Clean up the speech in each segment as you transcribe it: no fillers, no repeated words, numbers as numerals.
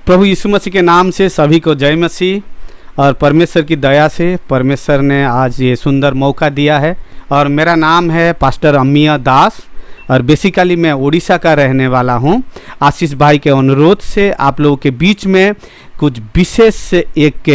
प्रभु यीशु मसीह के नाम से सभी को जय मसीह। और परमेश्वर की दया से परमेश्वर ने आज ये सुंदर मौका दिया है। और मेरा नाम है पास्टर अमिया दास और बेसिकली मैं उड़ीसा का रहने वाला हूँ। आशीष भाई के अनुरोध से आप लोगों के बीच में कुछ विशेष एक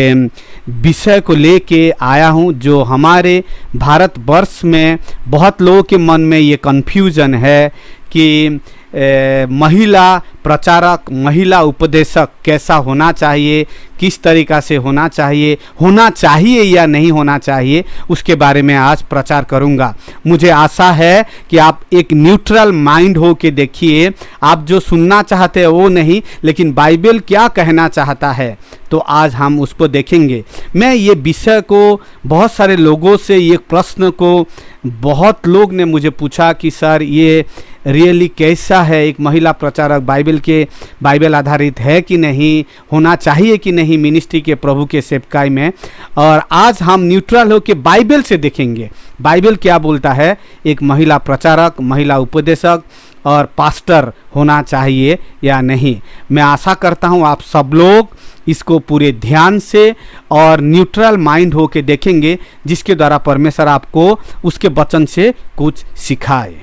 विषय को लेके आया हूँ जो हमारे भारतवर्ष में बहुत लोगों के मन में ये कन्फ्यूज़न है कि महिला प्रचारक, महिला उपदेशक कैसा होना चाहिए, किस तरीक़ा से होना चाहिए या नहीं होना चाहिए, उसके बारे में आज प्रचार करूंगा। मुझे आशा है कि आप एक न्यूट्रल माइंड हो के देखिए, आप जो सुनना चाहते हैं वो नहीं, लेकिन बाइबल क्या कहना चाहता है, तो आज हम उसको देखेंगे। मैं ये विषय को बहुत सारे लोगों से, ये प्रश्न को बहुत लोग ने मुझे पूछा कि सर ये रियली कैसा है, एक महिला प्रचारक बाइबल आधारित है कि नहीं, होना चाहिए कि नहीं मिनिस्ट्री के प्रभु के सेवकाई में। और आज हम न्यूट्रल हो के बाइबल से देखेंगे बाइबल क्या बोलता है, एक महिला प्रचारक, महिला उपदेशक और पास्टर होना चाहिए या नहीं। मैं आशा करता हूँ आप सब लोग इसको पूरे ध्यान से और न्यूट्रल माइंड हो के देखेंगे, जिसके द्वारा परमेश्वर आपको उसके वचन से कुछ सिखाए।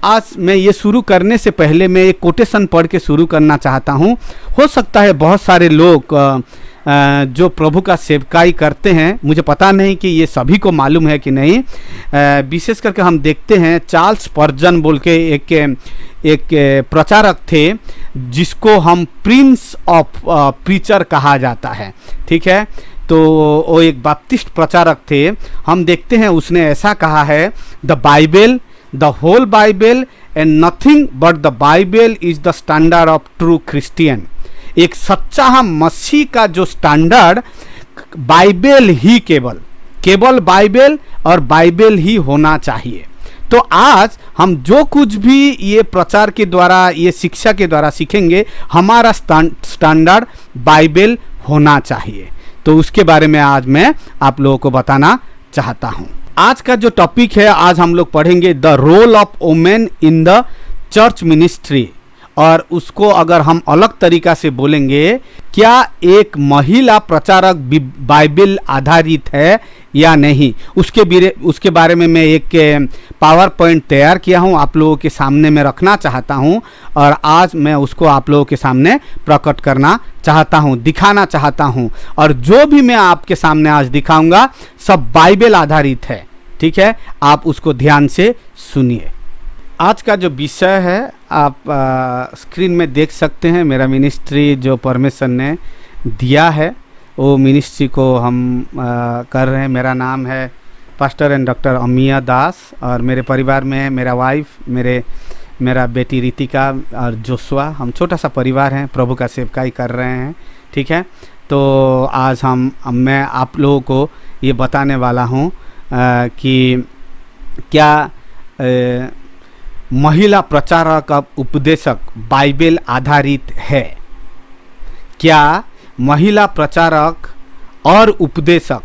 आज मैं ये शुरू करने से पहले मैं एक कोटेशन पढ़ के शुरू करना चाहता हूँ। हो सकता है बहुत सारे लोग जो प्रभु का सेवकाई करते हैं, मुझे पता नहीं कि ये सभी को मालूम है कि नहीं, विशेष करके हम देखते हैं चार्ल्स स्पर्जन बोल के एक प्रचारक थे जिसको हम प्रिंस ऑफ प्रीचर कहा जाता है, ठीक है। तो वो एक बैप्टिस्ट प्रचारक थे। हम देखते हैं उसने ऐसा कहा है, the Bible, the whole Bible and nothing but the Bible is the standard of true Christian. एक सच्चा मसीह का जो स्टैंडर्ड बाइबल ही, केवल बाइबल और बाइबल ही होना चाहिए। तो आज हम जो कुछ भी ये प्रचार के द्वारा, ये शिक्षा के द्वारा सीखेंगे, हमारा स्टैंडर्ड बाइबल होना चाहिए। तो उसके बारे में आज मैं आप लोगों को बताना चाहता हूँ। आज का जो टॉपिक है, आज हम लोग पढ़ेंगे the role of women in the church ministry. और उसको अगर हम अलग तरीका से बोलेंगे, क्या एक महिला प्रचारक बाइबल आधारित है या नहीं, उसके बारे में मैं एक पावर पॉइंट तैयार किया हूँ, आप लोगों के सामने मैं रखना चाहता हूँ। और आज मैं उसको आप लोगों के सामने प्रकट करना चाहता हूँ, दिखाना चाहता हूँ। और जो भी मैं आपके सामने आज दिखाऊंगा सब बाइबल आधारित है, ठीक है। आप उसको ध्यान से सुनिए। आज का जो विषय है आप स्क्रीन में देख सकते हैं। मेरा मिनिस्ट्री जो परमेश्वर ने दिया है वो मिनिस्ट्री को हम कर रहे हैं। मेरा नाम है पास्टर एंड डॉक्टर अमिया दास और मेरे परिवार में मेरा वाइफ, मेरा बेटी रितिका और जोशुआ, हम छोटा सा परिवार हैं, प्रभु का सेवकाई कर रहे हैं, ठीक है। तो आज मैं आप लोगों को ये बताने वाला हूँ कि क्या महिला प्रचारक और उपदेशक बाइबल आधारित है। क्या महिला प्रचारक और उपदेशक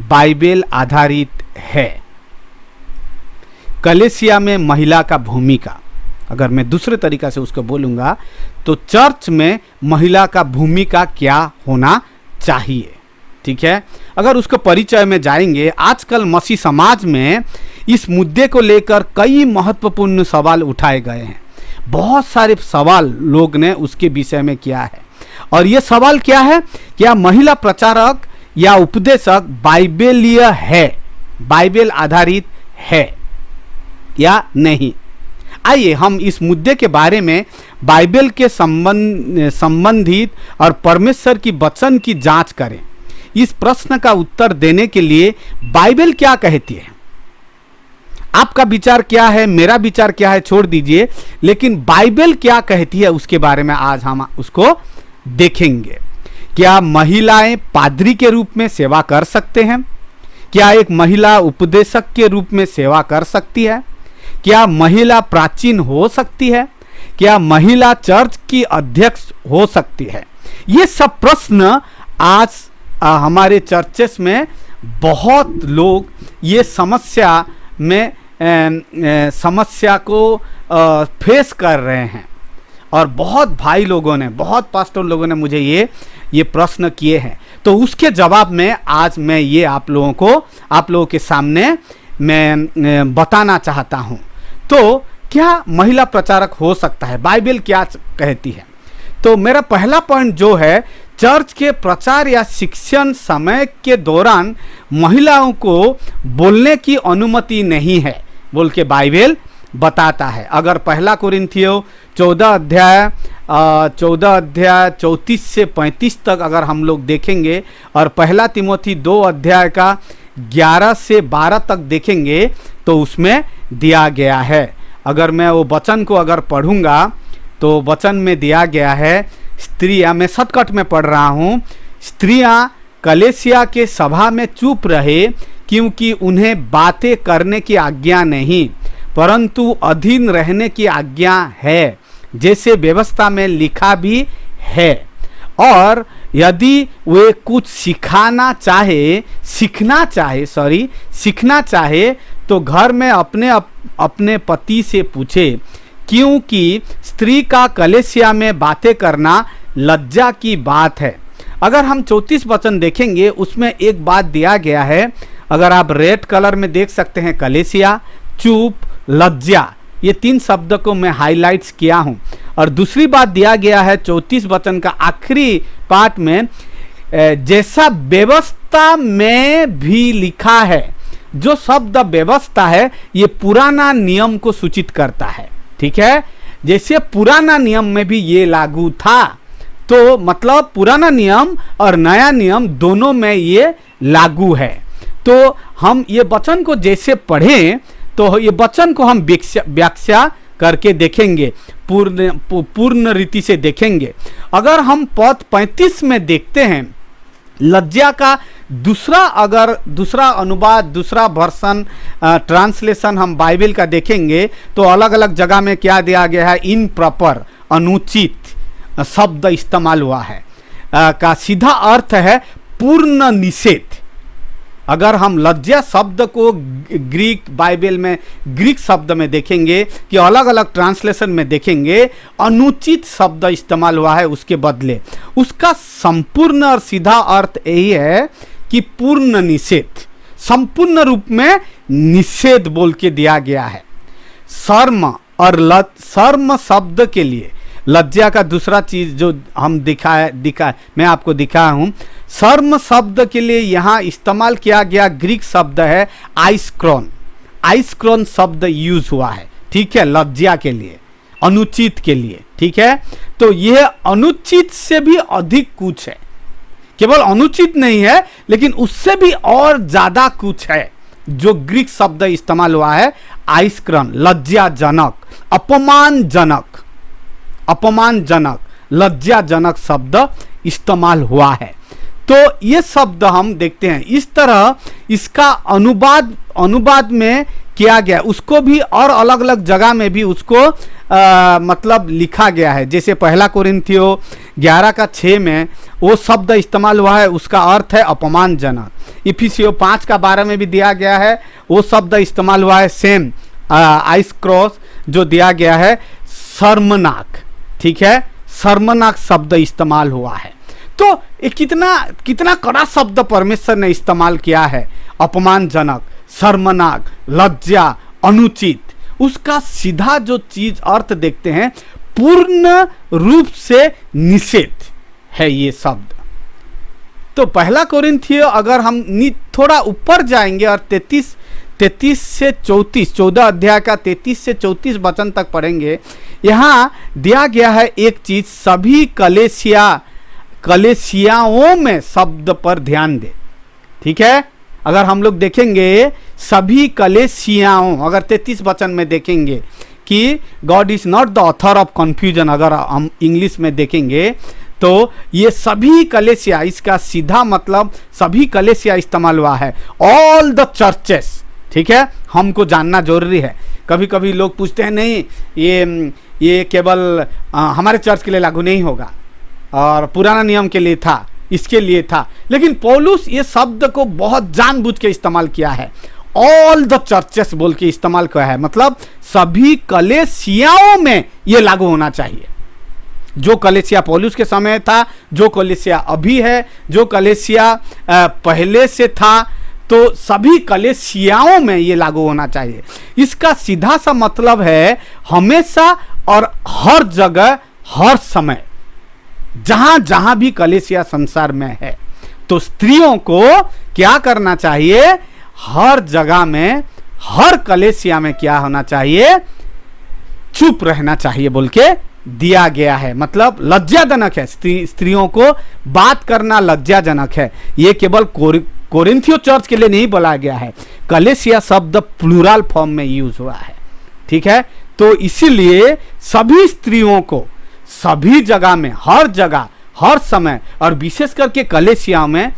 बाइबल आधारित है। कलीसिया में महिला का भूमिका, अगर मैं दूसरे तरीका से उसको बोलूँगा तो चर्च में महिला का भूमिका क्या होना चाहिए, ठीक है। अगर उसको परिचय में जाएंगे, आजकल मसीह समाज में इस मुद्दे को लेकर कई महत्वपूर्ण सवाल उठाए गए हैं। बहुत सारे सवाल लोग ने उसके विषय में किया है। और ये सवाल क्या है, क्या महिला प्रचारक या उपदेशक बाइबलीय है, बाइबल आधारित है या नहीं। आइए हम इस मुद्दे के बारे में बाइबल के संबंधित और परमेश्वर की वचन की जांच करें। इस प्रश्न का उत्तर देने के लिए बाइबल क्या कहती है, आपका विचार क्या है, मेरा विचार क्या है, छोड़ दीजिए, लेकिन बाइबल क्या कहती है उसके बारे में आज हम उसको देखेंगे। क्या महिलाएं पादरी के रूप में सेवा कर सकते हैं? क्या एक महिला उपदेशक के रूप में सेवा कर सकती है? क्या महिला प्राचीन हो सकती है? क्या महिला चर्च की अध्यक्ष हो सकती है? ये सब प्रश्न आज हमारे चर्चेस में बहुत लोग ये समस्या को फेस कर रहे हैं। और बहुत भाई लोगों ने, बहुत पास्टर लोगों ने मुझे ये प्रश्न किए हैं। तो उसके जवाब में आज मैं ये आप लोगों के सामने मैं बताना चाहता हूँ। तो क्या महिला प्रचारक हो सकता है, बाइबल क्या कहती है? तो मेरा पहला पॉइंट जो है, चर्च के प्रचार या शिक्षण समय के दौरान महिलाओं को बोलने की अनुमति नहीं है बोल के बाइबल बताता है। अगर पहला कोरिन्थियों 14 अध्याय 34 से 35 तक अगर हम लोग देखेंगे और पहला तिमोथी 2 अध्याय का 11 से 12 तक देखेंगे तो उसमें दिया गया है। अगर मैं वो वचन को अगर पढ़ूंगा तो वचन में दिया गया है, स्त्रियां, मैं शॉर्टकट में पढ़ रहा हूँ, स्त्रियां कलीसिया के सभा में चुप रहे क्योंकि उन्हें बातें करने की आज्ञा नहीं परंतु अधीन रहने की आज्ञा है, जैसे व्यवस्था में लिखा भी है। और यदि वे कुछ सीखना चाहे तो घर में अपने पति से पूछे, क्योंकि स्त्री का कलीसिया में बातें करना लज्जा की बात है। अगर हम 34 वचन देखेंगे उसमें एक बात दिया गया है, अगर आप रेड कलर में देख सकते हैं, कलीसिया, चुप, लज्जा, ये 3 शब्द को मैं हाईलाइट्स किया हूं। और दूसरी बात दिया गया है 34 वचन का आखिरी पार्ट में, जैसा व्यवस्था में भी लिखा है। जो शब्द व्यवस्था है ये पुराना नियम को सूचित करता है, ठीक है। जैसे पुराना नियम में भी ये लागू था, तो मतलब पुराना नियम और नया नियम दोनों में ये लागू है। तो हम ये वचन को जैसे पढ़ें तो ये वचन को हम व्याख्या करके देखेंगे, पूर्ण रीति से देखेंगे। अगर हम पद 35 में देखते हैं, लज्जा का दूसरा अनुवाद, दूसरा वर्सन, ट्रांसलेशन हम बाइबल का देखेंगे तो अलग अलग जगह में क्या दिया गया है, इनप्रॉपर, अनुचित शब्द इस्तेमाल हुआ है, का सीधा अर्थ है पूर्ण निषेध। अगर हम लज्जा शब्द को ग्रीक बाइबल में, ग्रीक शब्द में देखेंगे कि अलग अलग ट्रांसलेशन में देखेंगे अनुचित शब्द इस्तेमाल हुआ है, उसके बदले उसका संपूर्ण और सीधा अर्थ यही है कि पूर्ण निषेध, संपूर्ण रूप में निषेध बोल के दिया गया है। शर्म और शर्म शब्द के लिए लज्जा का दूसरा चीज जो हम मैं आपको दिखाया हूं, शर्म शब्द के लिए यहां इस्तेमाल किया गया ग्रीक शब्द है आइस्क्रोन। आइस्क्रोन शब्द यूज हुआ है, ठीक है, लज्जा के लिए, अनुचित के लिए, ठीक है। तो यह अनुचित से भी अधिक कुछ है, केवल अनुचित नहीं है लेकिन उससे भी और ज्यादा कुछ है जो ग्रीक शब्द इस्तेमाल हुआ है, आइस्क्रोन, लज्जाजनक, अपमानजनक, लज्जाजनक शब्द इस्तेमाल हुआ है। तो ये शब्द हम देखते हैं, इस तरह इसका अनुवाद में किया गया, उसको भी और अलग अलग जगह में भी उसको मतलब लिखा गया है। जैसे पहला कोरिन्थियों 11 का 6 में वो शब्द इस्तेमाल हुआ है, उसका अर्थ है अपमानजनक। इफिसियों 5 का 12 में भी दिया गया है, वो शब्द इस्तेमाल हुआ है सेम, आइस्क्रोस, जो दिया गया है शर्मनाक, ठीक है, शर्मनाक शब्द इस्तेमाल हुआ है। तो ये कितना कड़ा शब्द परमेश्वर ने इस्तेमाल किया है, अपमानजनक, शर्मनाक, लज्जा, अनुचित। उसका सीधा जो चीज अर्थ देखते हैं, पूर्ण रूप से निषेध है ये शब्द। तो पहला कोरिन्थियों अगर हम थोड़ा ऊपर जाएंगे और 33 से 34, 14 अध्याय का 33 से 34 वचन तक पढ़ेंगे, यहाँ दिया गया है एक चीज, सभी कलीसियाओं में शब्द पर ध्यान दे, ठीक है। अगर हम लोग देखेंगे सभी कलीसियाओं, अगर 33 वचन में देखेंगे कि God is not the author of confusion, अगर हम इंग्लिश में देखेंगे तो ये सभी कलीसिया, इसका सीधा मतलब सभी कलीसिया इस्तेमाल हुआ है, ऑल द चर्चेस, ठीक है। हमको जानना जरूरी है, कभी कभी लोग पूछते हैं नहीं ये केवल हमारे चर्च के लिए लागू नहीं होगा और पुराना नियम के लिए था, इसके लिए था, लेकिन पौलुस ये शब्द को बहुत जानबूझ के इस्तेमाल किया है, ऑल द चर्चेस बोल के इस्तेमाल किया है, मतलब सभी कलीसियाओं में ये लागू होना चाहिए, जो कलीसिया पौलुस के समय था, जो कलीसिया अभी है, जो कलीसिया पहले से था, तो सभी कलीसियाओं में ये लागू होना चाहिए। इसका सीधा सा मतलब है हमेशा और हर जगह, हर समय, जहां जहां भी कलीसिया संसार में है, तो स्त्रियों को क्या करना चाहिए? हर जगह में, हर कलीसिया में क्या होना चाहिए? चुप रहना चाहिए बोल के दिया गया है। मतलब लज्जाजनक है, स्त्रियों को बात करना लज्जाजनक है। ये केवल कोरिन्थियो चर्च के लिए नहीं बोला गया है, कलीसिया शब्द प्लूरल फॉर्म में यूज हुआ है। ठीक है, तो इसीलिए सभी स्त्रियों को सभी जगह में, हर जगह, हर समय, और विशेष करके कलीसिया में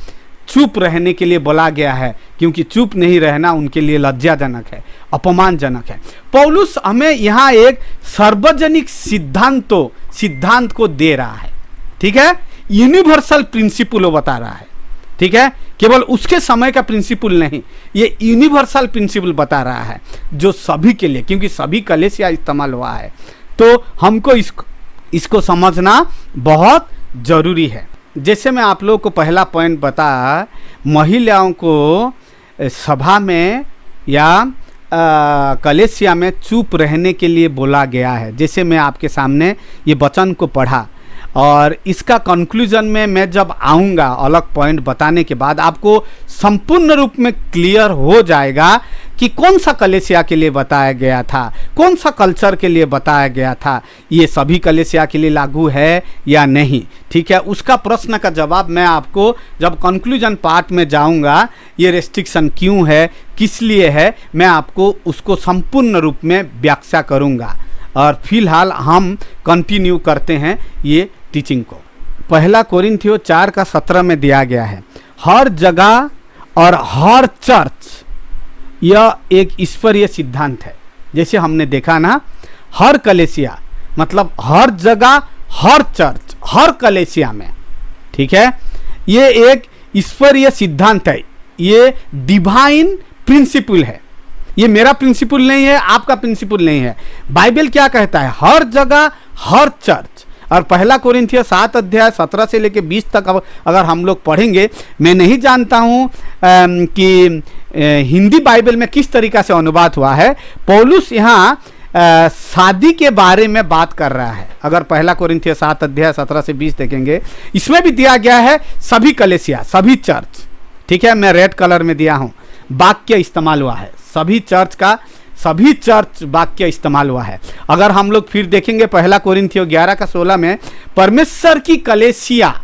चुप रहने के लिए बोला गया है, क्योंकि चुप नहीं रहना उनके लिए लज्जाजनक है, अपमानजनक है। पौलुस हमें यहाँ एक सार्वजनिक सिद्धांत को दे रहा है। ठीक है, यूनिवर्सल प्रिंसिपल वो बता रहा है। ठीक है, केवल उसके समय का प्रिंसिपल नहीं, ये यूनिवर्सल प्रिंसिपल बता रहा है जो सभी के लिए, क्योंकि सभी कलीसिया इस्तेमाल हुआ है, तो हमको इसको समझना बहुत जरूरी है। जैसे मैं आप लोगों को पहला पॉइंट बता, महिलाओं को सभा में या कलीसिया में चुप रहने के लिए बोला गया है। जैसे मैं आपके सामने ये वचन को पढ़ा, और इसका कंक्लूजन में मैं जब आऊँगा अलग पॉइंट बताने के बाद, आपको संपूर्ण रूप में क्लियर हो जाएगा कि कौन सा कलीसिया के लिए बताया गया था, कौन सा कल्चर के लिए बताया गया था, ये सभी कलीसिया के लिए लागू है या नहीं। ठीक है, उसका प्रश्न का जवाब मैं आपको जब कंक्लूजन पार्ट में जाऊंगा, ये रेस्ट्रिक्शन क्यों है, किस लिए है, मैं आपको उसको संपूर्ण रूप में व्याख्या करूंगा। और फिलहाल हम कंटिन्यू करते हैं ये टीचिंग को। पहला कोरिन्थियो 4:17 में दिया गया है, हर जगह और हर चर्च, यह एक ईश्वरीय सिद्धांत है। जैसे हमने देखा ना, हर कलीसिया मतलब हर जगह, हर चर्च, हर कलीसिया में। ठीक है, ये एक ईश्वरीय सिद्धांत है, ये डिवाइन प्रिंसिपल है। ये मेरा प्रिंसिपल नहीं है, आपका प्रिंसिपल नहीं है। बाइबल क्या कहता है? हर जगह, हर चर्च। और पहला कोरिन्थियो 7:17 से लेकर 20 तक अगर हम लोग पढ़ेंगे, मैं नहीं जानता हूँ कि हिंदी बाइबल में किस तरीक़ा से अनुवाद हुआ है। पौलुस यहाँ शादी के बारे में बात कर रहा है। अगर पहला कोरिन्थियो 7:17 से 20 देखेंगे, इसमें भी दिया गया है सभी कलीसिया, सभी चर्च। ठीक है, मैं रेड कलर में दिया हूँ, वाक्य इस्तेमाल हुआ है, सभी चर्च का, सभी चर्च वाक्य इस्तेमाल हुआ है। अगर हम लोग फिर देखेंगे पहला कोरिन्थियो 11:16 में, परमेश्वर की कलीसिया,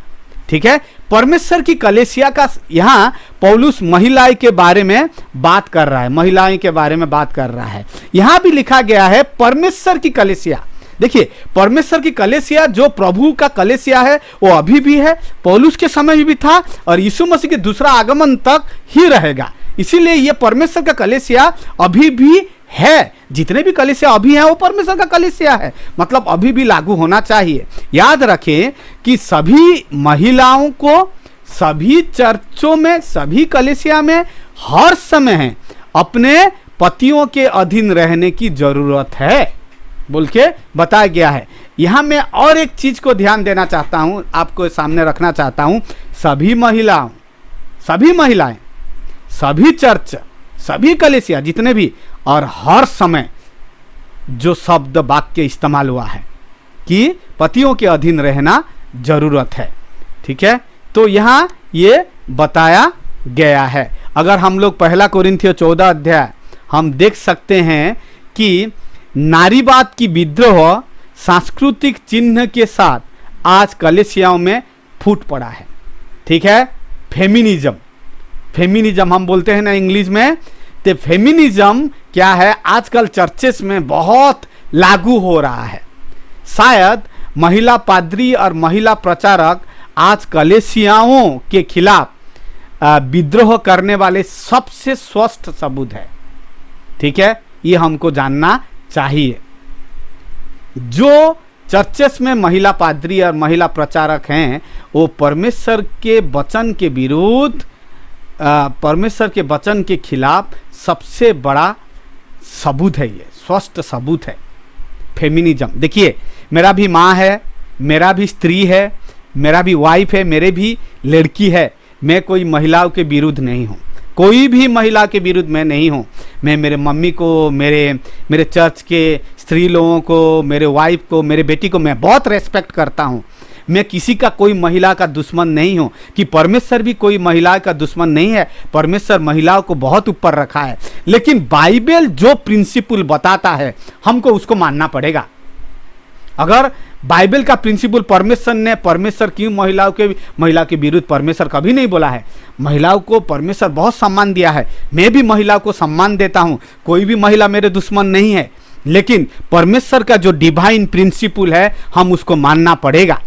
ठीक है, परमेश्वर की कलीसिया का यहाँ पौलुस महिलाएं के बारे में बात कर रहा है, महिलाएं के बारे में बात कर रहा है। यहाँ भी लिखा गया है परमेश्वर की कलीसिया। देखिए, परमेश्वर की कलीसिया जो प्रभु का कलीसिया है, वो अभी भी है, पौलुस के समय भी था, और यीशु मसीह के दूसरा आगमन तक ही रहेगा। इसीलिए ये परमेश्वर का कलीसिया अभी भी है। जितने भी कलीसिया अभी हैं वो परमेश्वर का कलीसिया है, मतलब अभी भी लागू होना चाहिए। याद रखें कि सभी महिलाओं को सभी चर्चों में, सभी कलीसिया में हर समय अपने पतियों के अधीन रहने की जरूरत है बोल के बताया गया है। यहाँ मैं और एक चीज को ध्यान देना चाहता हूँ, आपको सामने रखना चाहता हूँ। सभी महिलाएं, सभी चर्च, सभी कलीसिया जितने भी, और हर समय जो शब्द वाक्य इस्तेमाल हुआ है कि पतियों के अधीन रहना जरूरत है। ठीक है, तो यहाँ ये बताया गया है। अगर हम लोग पहला कोरिन्थियो 14 अध्याय हम देख सकते हैं कि नारीवाद की विद्रोह सांस्कृतिक चिन्ह के साथ आज कलीसियाओं में फूट पड़ा है। ठीक है, फेमिनिज्म हम बोलते हैं ना इंग्लिश में, तो फेमिनिज्म क्या है, आजकल चर्चेस में बहुत लागू हो रहा है। शायद महिला पादरी और महिला प्रचारक आज कलीसियाओं के खिलाफ विद्रोह करने वाले सबसे स्वस्थ सबूत है। ठीक है, ये हमको जानना चाहिए। जो चर्चेस में महिला पादरी और महिला प्रचारक हैं, वो परमेश्वर के वचन के विरुद्ध, परमेश्वर के वचन के खिलाफ सबसे बड़ा सबूत है, ये स्वस्थ सबूत है फेमिनिज्म। देखिए, मेरा भी माँ है, मेरा भी स्त्री है, मेरा भी वाइफ है, मेरे भी लड़की है। मैं कोई महिलाओं के विरुद्ध नहीं हूँ, कोई भी महिला के विरुद्ध मैं नहीं हूँ। मैं मेरे मम्मी को, मेरे चर्च के स्त्री लोगों को, मेरे वाइफ को, मेरे बेटी को मैं बहुत रेस्पेक्ट करता हूँ। मैं किसी का कोई महिला का दुश्मन नहीं हूँ, कि परमेश्वर भी कोई महिला का दुश्मन नहीं है। परमेश्वर महिलाओं को बहुत ऊपर रखा है, लेकिन बाइबल जो प्रिंसिपल बताता है हमको उसको मानना पड़ेगा। अगर बाइबल का प्रिंसिपल परमेश्वर क्यों महिला के विरुद्ध परमेश्वर कभी नहीं बोला है। महिलाओं को परमेश्वर बहुत सम्मान दिया है, मैं भी महिलाओं को सम्मान देता हूँ, कोई भी महिला मेरे दुश्मन नहीं है। लेकिन परमेश्वर का जो डिवाइन प्रिंसिपल है हम उसको मानना पड़ेगा।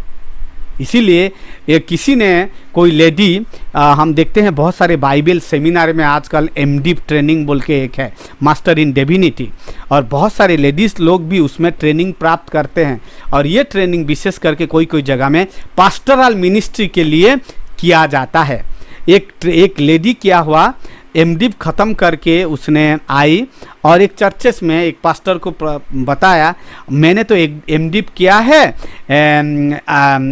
इसीलिए किसी ने, कोई लेडी, हम देखते हैं बहुत सारे बाइबल सेमिनार में आजकल एमडी ट्रेनिंग बोल के एक है, मास्टर इन डिविनिटी, और बहुत सारे लेडीज़ लोग भी उसमें ट्रेनिंग प्राप्त करते हैं। और ये ट्रेनिंग विशेष करके कोई जगह में पास्टरल मिनिस्ट्री के लिए किया जाता है। एक लेडी क्या हुआ, एमडी ख़त्म करके उसने आई और एक चर्चेस में एक पास्टर को बताया, मैंने तो एक एमडी किया है,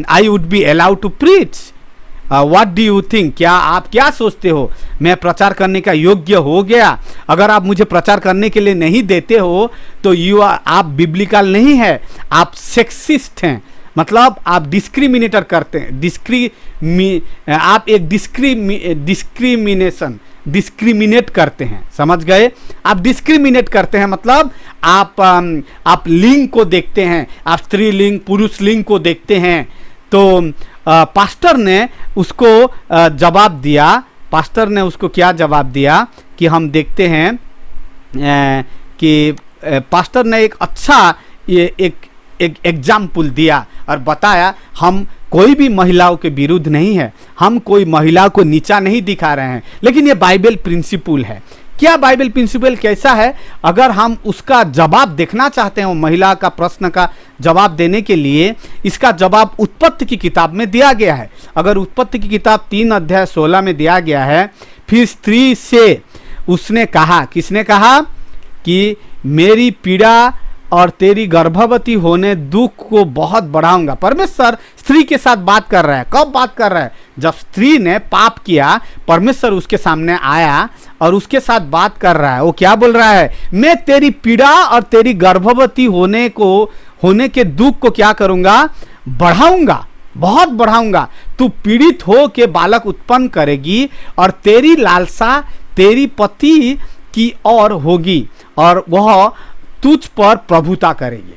I would be allowed to preach, what do you think, क्या आप क्या सोचते हो, मैं प्रचार करने का योग्य हो गया? अगर आप मुझे प्रचार करने के लिए नहीं देते हो तो आप बिब्लिकल नहीं है, आप सेक्सिस्ट हैं, मतलब आप डिस्क्रिमिनेटर करते हैं, आप एक डिस्क्रिमिनेट करते हैं, समझ गए? आप डिस्क्रिमिनेट करते हैं, मतलब आप लिंग को देखते हैं, आप स्त्रीलिंग पुरुष लिंग को देखते हैं। तो पास्टर ने उसको जवाब दिया, पास्टर ने उसको क्या जवाब दिया कि हम देखते हैं कि पास्टर ने एक अच्छा एक एग्जाम्पल दिया और बताया, हम कोई भी महिलाओं के विरुद्ध नहीं है, हम कोई महिलाओं को नीचा नहीं दिखा रहे हैं, लेकिन ये बाइबल प्रिंसिपल है। क्या बाइबल प्रिंसिपल कैसा है? अगर हम उसका जवाब देखना चाहते हैं, वो महिला का प्रश्न का जवाब देने के लिए इसका जवाब उत्पत्ति की किताब में दिया गया है। अगर उत्पत्ति की किताब 3 अध्याय 16 में दिया गया है, फिर स्त्री से उसने कहा, किसने कहा कि मेरी पीड़ा और तेरी गर्भवती होने दुख को बहुत बढ़ाऊंगा। परमेश्वर स्त्री के साथ बात कर रहा है। कब बात कर रहा है? जब स्त्री ने पाप किया, परमेश्वर उसके सामने आया और उसके साथ बात कर रहा है। वो क्या बोल रहा है? मैं तेरी पीड़ा और तेरी गर्भवती होने के दुख को क्या करूंगा? बढ़ाऊंगा, बहुत बढ़ाऊंगा। तू पीड़ित हो के बालक उत्पन्न करेगी और तेरी लालसा तेरी पति की ओर होगी और वह तुझ पर प्रभुता करेगी।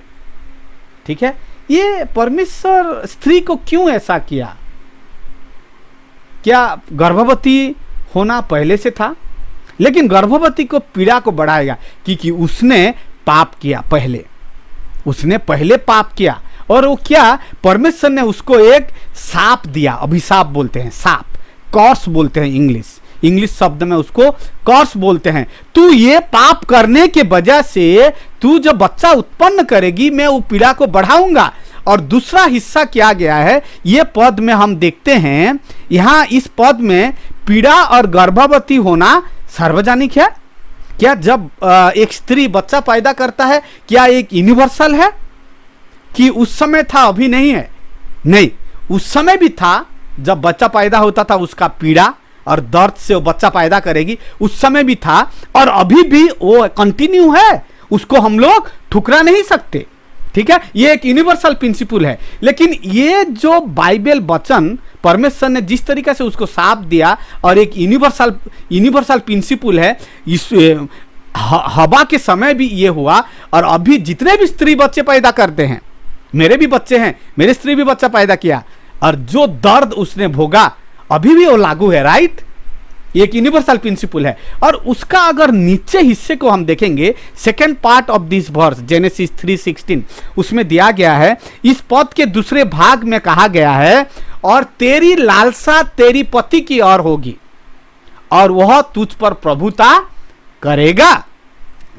ठीक है, ये परमेश्वर स्त्री को क्यों ऐसा किया? क्या गर्भवती होना पहले से था? लेकिन गर्भवती को पीड़ा को बढ़ाएगा क्योंकि उसने पाप किया, उसने पहले पाप किया। और वो क्या, परमेश्वर ने उसको एक साप दिया, अभिशाप बोलते हैं, साप, कॉर्स बोलते हैं इंग्लिश शब्द में उसको कॉर्स बोलते हैं। तू ये पाप करने के वजह से तू जब बच्चा उत्पन्न करेगी, मैं वो पीड़ा को बढ़ाऊंगा। और दूसरा हिस्सा क्या गया है, ये पद में हम देखते हैं, यहां इस पद में पीड़ा और गर्भवती होना सार्वजनिक है। क्या जब एक स्त्री बच्चा पैदा करता है, क्या एक यूनिवर्सल है कि उस समय था अभी नहीं है? नहीं, उस समय भी था। जब बच्चा पैदा होता था उसका पीड़ा और दर्द से वो बच्चा पैदा करेगी, उस समय भी था और अभी भी वो कंटिन्यू है, उसको हम लोग ठुकरा नहीं सकते। ठीक है, ये एक यूनिवर्सल प्रिंसिपल है। लेकिन ये जो बाइबल वचन परमेश्वर ने जिस तरीके से उसको साफ दिया और एक यूनिवर्सल प्रिंसिपल है, इस हवा के समय भी ये हुआ और अभी जितने भी स्त्री बच्चे पैदा करते हैं, मेरे भी बच्चे हैं, मेरी स्त्री भी बच्चा पैदा किया, और जो दर्द उसने भोगा अभी भी वो लागू है। राइट, एक यूनिवर्सल प्रिंसिपल है। और उसका अगर नीचे हिस्से को हम देखेंगे, second part of this verse Genesis 3:16, उसमें दिया गया है, इस पद के दूसरे भाग में कहा गया है, और तेरी लालसा तेरी पति की ओर होगी और वह तुझ पर प्रभुता करेगा।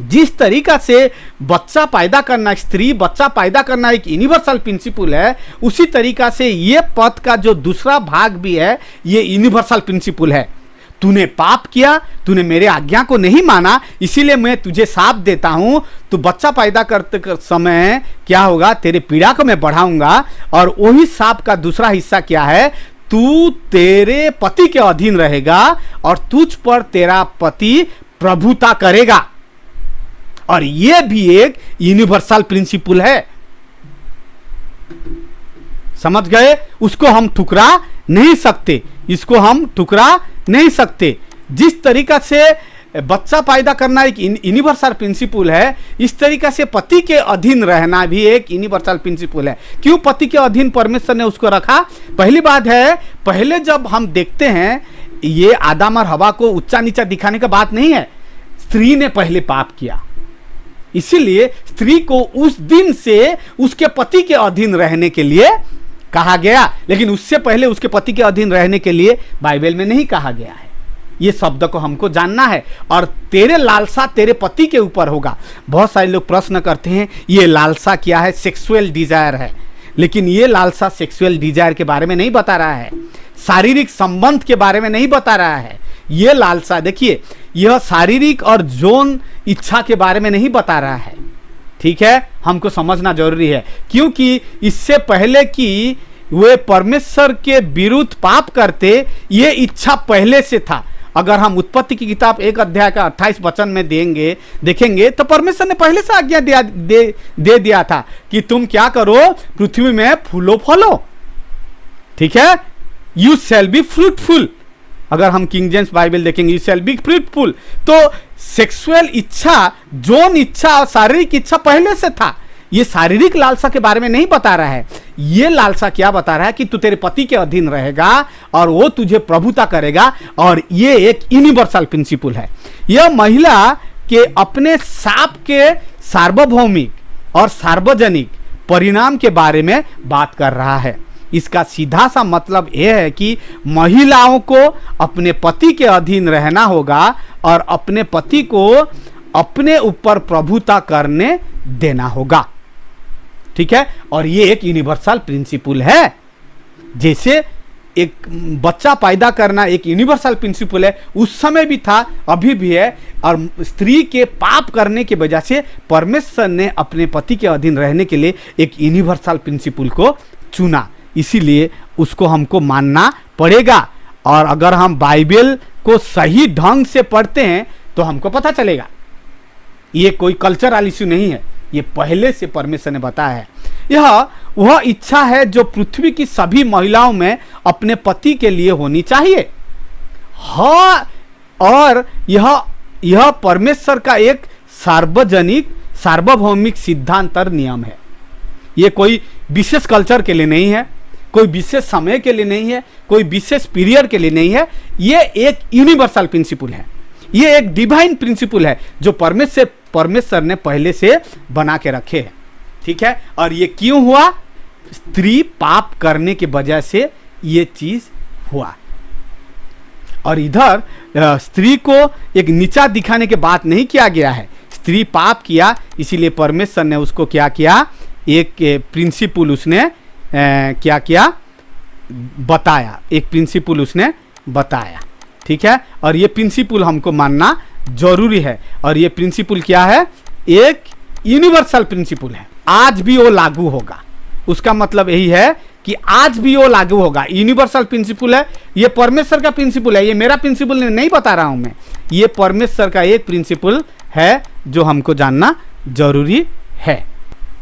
जिस तरीका से बच्चा पैदा करना, स्त्री बच्चा पैदा करना एक यूनिवर्सल प्रिंसिपल है, उसी तरीका से ये पद का जो दूसरा भाग भी है, ये यूनिवर्सल प्रिंसिपल है। तूने पाप किया, तूने मेरे आज्ञा को नहीं माना, इसीलिए मैं तुझे शाप देता हूं। तू बच्चा पैदा करते समय क्या होगा, तेरे पीड़ा को मैं बढ़ाऊंगा। और वही शाप का दूसरा हिस्सा क्या है, तू तेरे पति के अधीन रहेगा और तुझ पर तेरा पति प्रभुता करेगा। और यह भी एक यूनिवर्सल प्रिंसिपल है, समझ गए? उसको हम ठुकरा नहीं सकते, इसको हम ठुकरा नहीं सकते। जिस तरीका से बच्चा पैदा करना एक यूनिवर्सल प्रिंसिपल है, इस तरीका से पति के अधीन रहना भी एक यूनिवर्सल प्रिंसिपल है। क्यों पति के अधीन परमेश्वर ने उसको रखा? पहली बात है, पहले जब हम देखते हैं, ये आदम और हवा को ऊंचा नीचा दिखाने का बात नहीं है, स्त्री ने पहले पाप किया, इसीलिए स्त्री को उस दिन से उसके पति के अधीन रहने के लिए कहा गया। लेकिन उससे पहले उसके पति के अधीन रहने के लिए बाइबल में नहीं कहा गया है। ये शब्द को हमको जानना है। और तेरे लालसा तेरे पति के ऊपर होगा। बहुत सारे लोग प्रश्न करते हैं ये लालसा क्या है? सेक्सुअल डिजायर है। लेकिन ये लालसा सेक्सुअल डिजायर के बारे में नहीं बता रहा है, शारीरिक संबंध के बारे में नहीं बता रहा है। ये लालसा देखिए, यह शारीरिक और यौन इच्छा के बारे में नहीं बता रहा है। ठीक है, हमको समझना जरूरी है, क्योंकि इससे पहले कि वे परमेश्वर के विरुद्ध पाप करते, ये इच्छा पहले से था। अगर हम उत्पत्ति की किताब 1 अध्याय का 28 वचन में देखेंगे तो परमेश्वर ने पहले से आज्ञा दे दिया था कि तुम क्या करो, पृथ्वी में फूलो फलो। ठीक है, यू शैल बी फ्रूटफुल। अगर हम किंग जेम्स बाइबल देखेंगे, यू शैल बी फ्रूटफुल। तो सेक्सुअल इच्छा, यौन इच्छा और शारीरिक इच्छा पहले से था। ये शारीरिक लालसा के बारे में नहीं बता रहा है। ये लालसा क्या बता रहा है कि तू तेरे पति के अधीन रहेगा और वो तुझे प्रभुता करेगा। और ये एक यूनिवर्सल प्रिंसिपल है। यह महिला के अपने साप के सार्वभौमिक और सार्वजनिक परिणाम के बारे में बात कर रहा है। इसका सीधा सा मतलब यह है कि महिलाओं को अपने पति के अधीन रहना होगा और अपने पति को अपने ऊपर प्रभुता करने देना होगा। ठीक है, और ये एक यूनिवर्सल प्रिंसिपल है। जैसे एक बच्चा पैदा करना एक यूनिवर्सल प्रिंसिपल है, उस समय भी था, अभी भी है। और स्त्री के पाप करने की वजह से परमेश्वर ने अपने पति के अधीन रहने के लिए एक यूनिवर्सल प्रिंसिपल को चुना, इसीलिए उसको हमको मानना पड़ेगा। और अगर हम बाइबल को सही ढंग से पढ़ते हैं तो हमको पता चलेगा ये कोई कल्चरल इश्यू नहीं है, ये पहले से परमेश्वर ने बताया है। यह वह इच्छा है जो पृथ्वी की सभी महिलाओं में अपने पति के लिए होनी चाहिए। हाँ, और यह परमेश्वर का एक सार्वजनिक सार्वभौमिक सिद्धांत और नियम है। ये कोई विशेष कल्चर के लिए नहीं है, कोई विशेष समय के लिए नहीं है, कोई विशेष पीरियड के लिए नहीं है। ये एक यूनिवर्सल प्रिंसिपल है, ये एक डिवाइन प्रिंसिपल है जो परमेश्वर ने पहले से बना के रखे हैं। ठीक है, और ये क्यों हुआ? स्त्री पाप करने की वजह से ये चीज हुआ। और इधर स्त्री को एक नीचा दिखाने के बात नहीं किया गया है। स्त्री पाप किया, इसीलिए परमेश्वर ने उसको क्या किया, एक प्रिंसिपल उसने क्या किया, बताया। एक प्रिंसिपल उसने बताया। ठीक है, और ये प्रिंसिपल हमको मानना जरूरी है। और ये प्रिंसिपल क्या है? एक यूनिवर्सल प्रिंसिपल है, आज भी वो लागू होगा। उसका मतलब यही है कि आज भी वो लागू होगा। यूनिवर्सल प्रिंसिपल है, ये परमेश्वर का प्रिंसिपल है, ये मेरा प्रिंसिपल नहीं बता रहा हूं मैं, ये परमेश्वर का एक प्रिंसिपल है जो हमको जानना जरूरी है।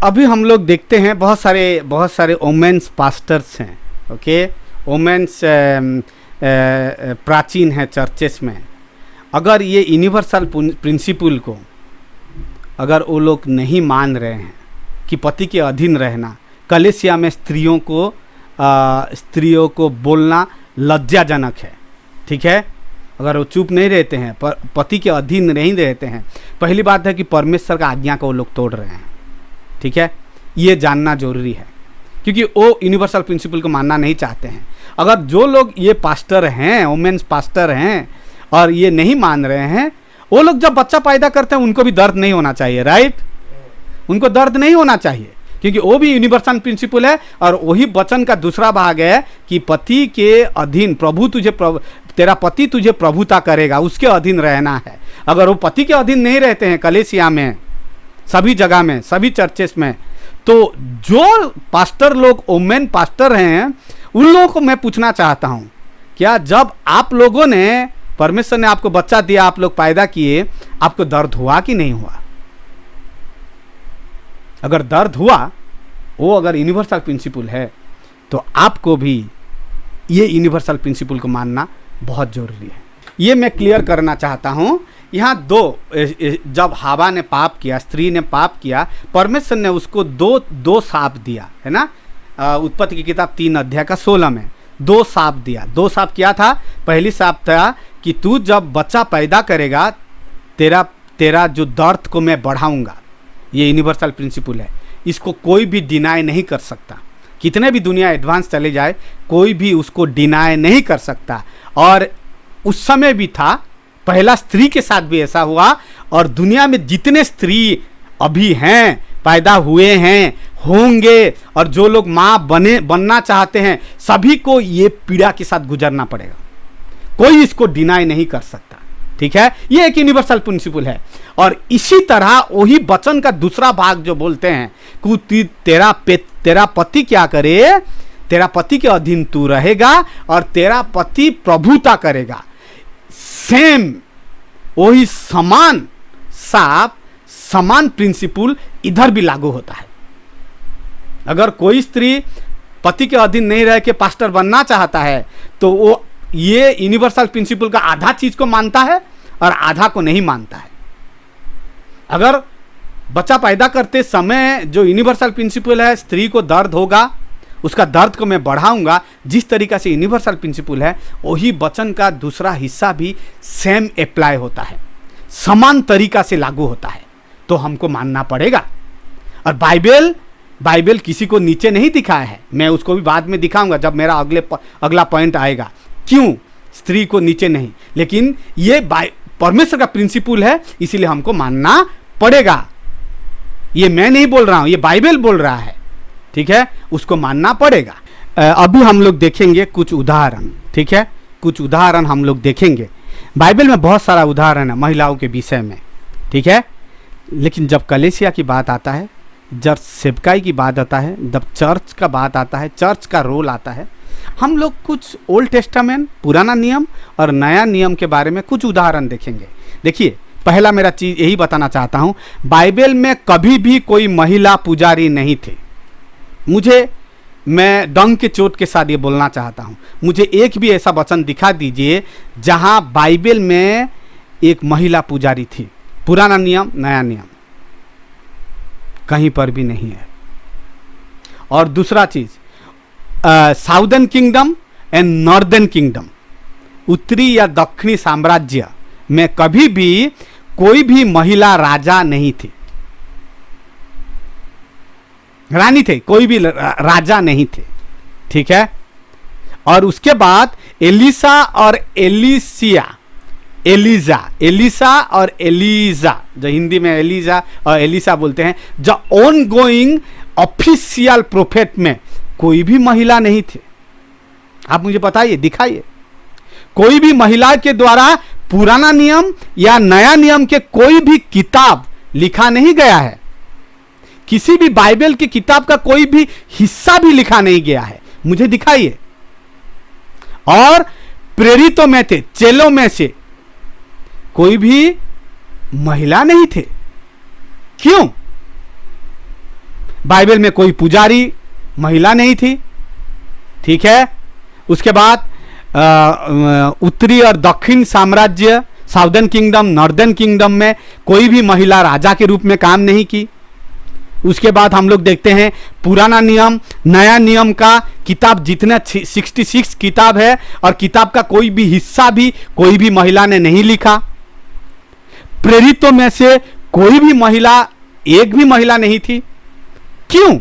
अभी हम लोग देखते हैं बहुत सारे वोमेन्स पास्टर्स हैं। ओके, वोमेन्स प्राचीन है चर्चेस में। अगर ये यूनिवर्सल प्रिंसिपल को अगर वो लोग नहीं मान रहे हैं कि पति के अधीन रहना, कलीसिया में स्त्रियों को बोलना लज्जाजनक है। ठीक है, अगर वो चुप नहीं रहते हैं, पति के अधीन नहीं रहते हैं, पहली बात है कि परमेश्वर का आज्ञा को वो लोग तोड़ रहे हैं। ठीक है, ये जानना जरूरी है, क्योंकि वो यूनिवर्सल प्रिंसिपल को मानना नहीं चाहते हैं। अगर जो लोग ये पास्टर हैं, वुमेन्स पास्टर हैं, और ये नहीं मान रहे हैं, वो लोग जब बच्चा पैदा करते हैं उनको भी दर्द नहीं होना चाहिए, राइट? उनको दर्द नहीं होना चाहिए, क्योंकि वो भी यूनिवर्सल प्रिंसिपल है। और वही वचन का दूसरा भाग है कि पति के अधीन तेरा पति तुझे प्रभुता करेगा, उसके अधीन रहना है। अगर वो पति के अधीन नहीं रहते हैं कलीसिया में, सभी जगह में, सभी चर्चेस में, तो जो पास्टर लोग वुमेन पास्टर हैं उन लोगों को मैं पूछना चाहता हूं, क्या जब आप लोगों ने, परमेश्वर ने आपको बच्चा दिया, आप लोग पैदा किए, आपको दर्द हुआ कि नहीं हुआ? अगर दर्द हुआ, वो अगर यूनिवर्सल प्रिंसिपल है, तो आपको भी ये यूनिवर्सल प्रिंसिपल को मानना बहुत जरूरी है। ये मैं क्लियर करना चाहता हूं। यहाँ जब हवा ने पाप किया, स्त्री ने पाप किया, परमेश्वर ने उसको दो शाप दिया है ना। उत्पत्ति की किताब 3 अध्याय का 16 में 2 शाप दिया। 2 शाप क्या था? पहली शाप था कि तू जब बच्चा पैदा करेगा, तेरा जो दर्द को मैं बढ़ाऊंगा। ये यूनिवर्सल प्रिंसिपल है, इसको कोई भी डिनाई नहीं कर सकता। कितने भी दुनिया एडवांस चले जाए, कोई भी उसको डिनाई नहीं कर सकता। और उस समय भी था, पहला स्त्री के साथ भी ऐसा हुआ। और दुनिया में जितने स्त्री अभी हैं, पैदा हुए हैं, होंगे, और जो लोग माँ बनना चाहते हैं, सभी को ये पीड़ा के साथ गुजरना पड़ेगा। कोई इसको डिनाई नहीं कर सकता। ठीक है, ये एक यूनिवर्सल प्रिंसिपल है। और इसी तरह वही वचन का दूसरा भाग जो बोलते हैं कि तेरा पति क्या करे, तेरा पति के अधीन तू रहेगा और तेरा पति प्रभुता करेगा। सेम वही समान साप, समान प्रिंसिपल इधर भी लागू होता है। अगर कोई स्त्री पति के अधीन नहीं रह के पास्टर बनना चाहता है, तो वो ये यूनिवर्सल प्रिंसिपल का आधा चीज को मानता है और आधा को नहीं मानता है। अगर बच्चा पैदा करते समय जो यूनिवर्सल प्रिंसिपल है, स्त्री को दर्द होगा, उसका दर्द को मैं बढ़ाऊंगा, जिस तरीका से यूनिवर्सल प्रिंसिपल है, वही वचन का दूसरा हिस्सा भी सेम अप्लाई होता है, समान तरीका से लागू होता है। तो हमको मानना पड़ेगा। और बाइबल किसी को नीचे नहीं दिखाया है। मैं उसको भी बाद में दिखाऊंगा जब मेरा अगला पॉइंट आएगा, क्यों स्त्री को नीचे नहीं। लेकिन ये परमेश्वर का प्रिंसिपल है, इसीलिए हमको मानना पड़ेगा। ये मैं नहीं बोल रहा हूं, ये बाइबल बोल रहा है। ठीक है, उसको मानना पड़ेगा। अभी हम लोग देखेंगे कुछ उदाहरण। ठीक है, कुछ उदाहरण हम लोग देखेंगे। बाइबल में बहुत सारा उदाहरण है महिलाओं के विषय में। ठीक है, लेकिन जब कलीसिया की बात आता है, जब सेवकाई की बात आता है, जब चर्च का बात आता है, चर्च का रोल आता है, हम लोग कुछ ओल्ड टेस्टामेंट, पुराना नियम और नया नियम के बारे में कुछ उदाहरण देखेंगे। देखिए, पहला मेरा चीज़ यही बताना चाहता हूँ, बाइबल में कभी भी कोई महिला पुजारी नहीं थे। मैं डंक के चोट के साथ ये बोलना चाहता हूँ, मुझे एक भी ऐसा वचन दिखा दीजिए जहाँ बाइबल में एक महिला पुजारी थी। पुराना नियम, नया नियम, कहीं पर भी नहीं है। और दूसरा चीज़, southern kingdom and northern kingdom, उत्तरी या दक्षिणी साम्राज्य में कभी भी कोई भी महिला राजा नहीं थी, रानी थे, कोई भी राजा नहीं थे। ठीक है, और उसके बाद एलिसा और एलिसा और एलिजा, जो हिंदी में एलिजा और एलिसा बोलते हैं, जो ऑन गोइंग ऑफिशियल प्रोफेट में कोई भी महिला नहीं थे। आप मुझे बताइए, दिखाइए, कोई भी महिला के द्वारा पुराना नियम या नया नियम के कोई भी किताब लिखा नहीं गया है। किसी भी बाइबल की किताब का कोई भी हिस्सा भी लिखा नहीं गया है, मुझे दिखाइए। और प्रेरितों में थे, चेलों में से कोई भी महिला नहीं थे। क्यों? बाइबल में कोई पुजारी महिला नहीं थी। ठीक है, उसके बाद उत्तरी और दक्षिण साम्राज्य, साउदर्न किंगडम, नॉर्दर्न किंगडम में कोई भी महिला राजा के रूप में काम नहीं की। उसके बाद हम लोग देखते हैं पुराना नियम, नया नियम का किताब जितना 66 किताब है, और किताब का कोई भी हिस्सा भी कोई भी महिला ने नहीं लिखा। प्रेरितों में से कोई भी महिला, एक भी महिला नहीं थी। क्यों?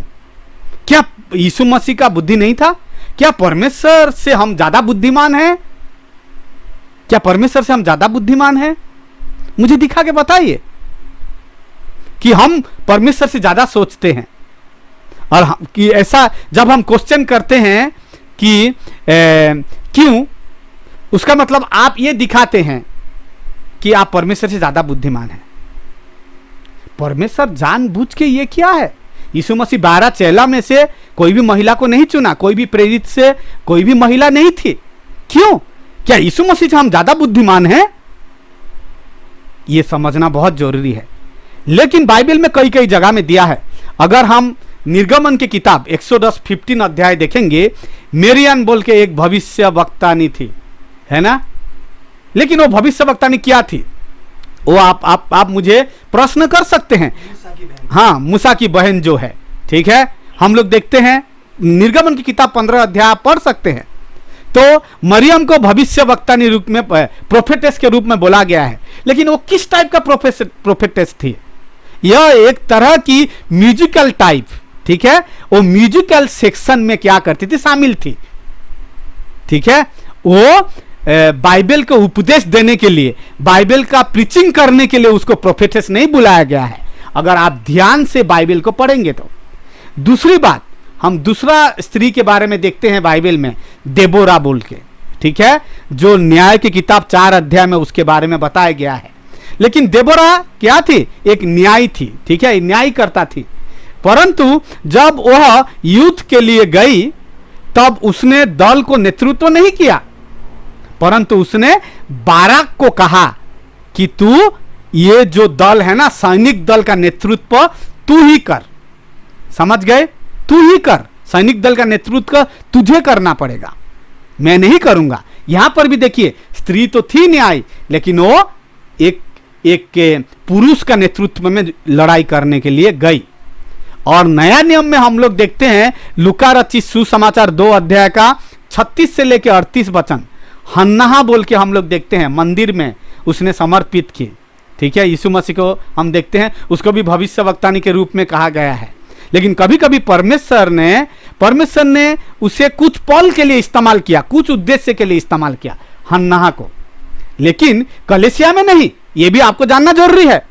क्या यीशु मसीह का बुद्धि नहीं था? क्या परमेश्वर से हम ज्यादा बुद्धिमान हैं? क्या परमेश्वर से हम ज्यादा बुद्धिमान हैं? मुझे दिखा के बताइए कि हम परमेश्वर से ज्यादा सोचते हैं। और कि ऐसा जब हम क्वेश्चन करते हैं कि क्यों, उसका मतलब आप ये दिखाते हैं कि आप परमेश्वर से ज्यादा बुद्धिमान हैं। परमेश्वर जानबूझ के ये किया है। यीशु मसीह 12 चेला में से कोई भी महिला को नहीं चुना, कोई भी प्रेरित से कोई भी महिला नहीं थी। क्यों? क्या यीशु मसीह से हम ज्यादा बुद्धिमान हैं? यह समझना बहुत जरूरी है। लेकिन बाइबल में कई कई जगह में दिया है। अगर हम निर्गमन की किताब 110:15 अध्याय देखेंगे, मेरियन बोल के एक भविष्य वक्तानी थी, है ना। लेकिन वो भविष्य वक्तानी क्या थी वो आप मुझे प्रश्न कर सकते हैं। हाँ, मूसा की बहन जो है, ठीक है। हम लोग देखते हैं निर्गमन की किताब 15 अध्याय पढ़ सकते हैं। तो मरियम को भविष्य वक्तानी रूप में, प्रोफेटेस के रूप में बोला गया है। लेकिन वो किस टाइप का प्रोफेटेस थी? यह एक तरह की म्यूजिकल टाइप, ठीक है। वो म्यूजिकल सेक्शन में क्या करती थी? शामिल थी, ठीक है। वो बाइबल को उपदेश देने के लिए, बाइबल का प्रीचिंग करने के लिए उसको प्रोफेटेस नहीं बुलाया गया है, अगर आप ध्यान से बाइबल को पढ़ेंगे तो। दूसरी बात, हम दूसरा स्त्री के बारे में देखते हैं बाइबल में, देबोरा बोल के, ठीक है, जो न्याय की किताब 4 अध्याय में उसके बारे में बताया गया है। लेकिन देबोरा क्या थी? एक न्यायी थी, ठीक है, न्याय करता थी। परंतु जब वह युद्ध के लिए गई तब उसने दल को नेतृत्व नहीं किया, परंतु उसने बाराक को कहा कि तू ये जो दल है ना, सैनिक दल का नेतृत्व तू ही कर। समझ गए? तू ही कर, सैनिक दल का नेतृत्व तुझे करना पड़ेगा, मैं नहीं करूंगा। यहां पर भी देखिए, स्त्री तो थी न्याय, लेकिन वो एक पुरुष का नेतृत्व में लड़ाई करने के लिए गई। और नया नियम में हम लोग देखते हैं लूका रचित सुसमाचार 2 अध्याय का 36 से लेकर 38 वचन, हन्नाह बोल के हम लोग देखते हैं मंदिर में उसने समर्पित की, ठीक है। यीशु मसीह को हम देखते हैं, उसको भी भविष्यवक्तानी के रूप में कहा गया है। लेकिन कभी कभी परमेश्वर ने उसे कुछ पल के लिए इस्तेमाल किया, कुछ उद्देश्य के लिए इस्तेमाल किया, हन्नाह को। लेकिन कलीसिया में नहीं, यह भी आपको जानना जरूरी है।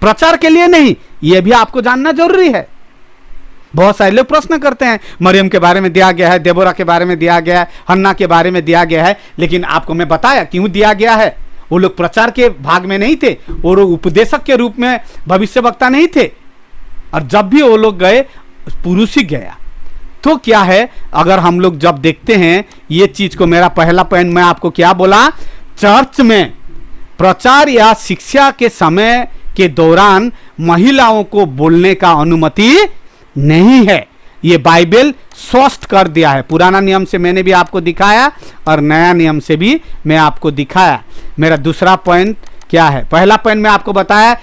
प्रचार के लिए नहीं, यह भी आपको जानना जरूरी है। बहुत सारे लोग प्रश्न करते हैं, मरियम के बारे में दिया गया है, देबोरा के बारे में दिया गया है, हन्ना के बारे में दिया गया है, लेकिन आपको मैं बताया क्यों दिया गया है। वो लोग प्रचार के भाग में नहीं थे, वो लोग उपदेशक के रूप में भविष्यवक्ता नहीं थे। और जब भी वो लोग गए, पुरुष ही गया। तो क्या है, अगर हम लोग जब देखते हैं ये चीज को, मेरा पहला पॉइंट मैं आपको क्या बोला, चर्च में प्रचार या शिक्षा के समय के दौरान महिलाओं को बोलने का अनुमति नहीं है। ये बाइबल स्पष्ट कर दिया है। पुराना नियम से मैंने भी आपको दिखाया और नया नियम से भी मैं आपको दिखाया। मेरा दूसरा पॉइंट क्या है? पहला पॉइंट मैं आपको बताया,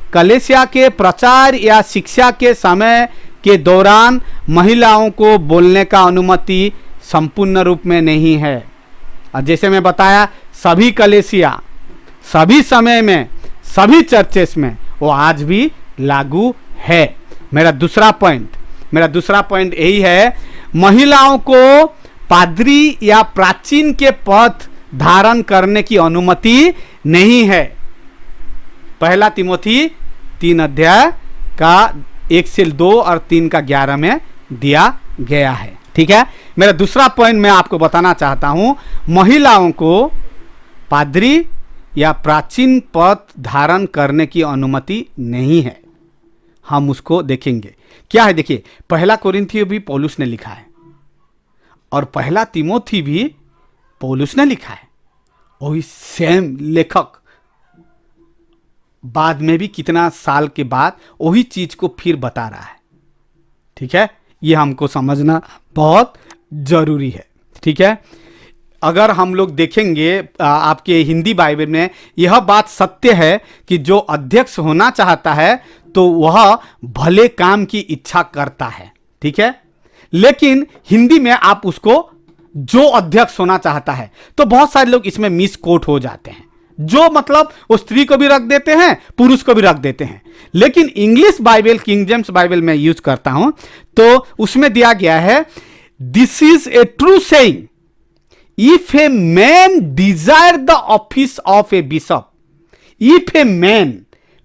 कलीसिया के प्रचार या शिक्षा के समय के दौरान महिलाओं को बोलने का अनुमति संपूर्ण रूप में नहीं है। और जैसे मैं बताया, सभी कलीसिया, सभी समय में, सभी चर्चेस में वो आज भी लागू है। मेरा दूसरा पॉइंट यही है, महिलाओं को पादरी या प्राचीन के पद धारण करने की अनुमति नहीं है। पहला तिमोथी 3 अध्याय का 1 से 2 और 3 का 11 में दिया गया है, ठीक है। मेरा दूसरा पॉइंट मैं आपको बताना चाहता हूं, महिलाओं को पादरी या प्राचीन पद धारण करने की अनुमति नहीं है। हम उसको देखेंगे क्या है। देखिए, पहला कोरिन्थियो भी पौलुस ने लिखा है और पहला तिमोथी भी पौलुस ने लिखा है। वही सेम लेखक बाद में भी कितना साल के बाद वही चीज को फिर बता रहा है, ठीक है। ये हमको समझना बहुत जरूरी है, ठीक है। अगर हम लोग देखेंगे आपके हिंदी बाइबल में, यह बात सत्य है कि जो अध्यक्ष होना चाहता है तो वह भले काम की इच्छा करता है, ठीक है। लेकिन हिंदी में आप उसको जो अध्यक्ष होना चाहता है, तो बहुत सारे लोग इसमें मिस कोट हो जाते हैं। जो मतलब वो स्त्री को भी रख देते हैं, पुरुष को भी रख देते हैं। लेकिन English Bible, king James Bible में यूज करता हूं, तो उसमें दिया गया है, this is a true saying, if a man desire the office of a bishop, if a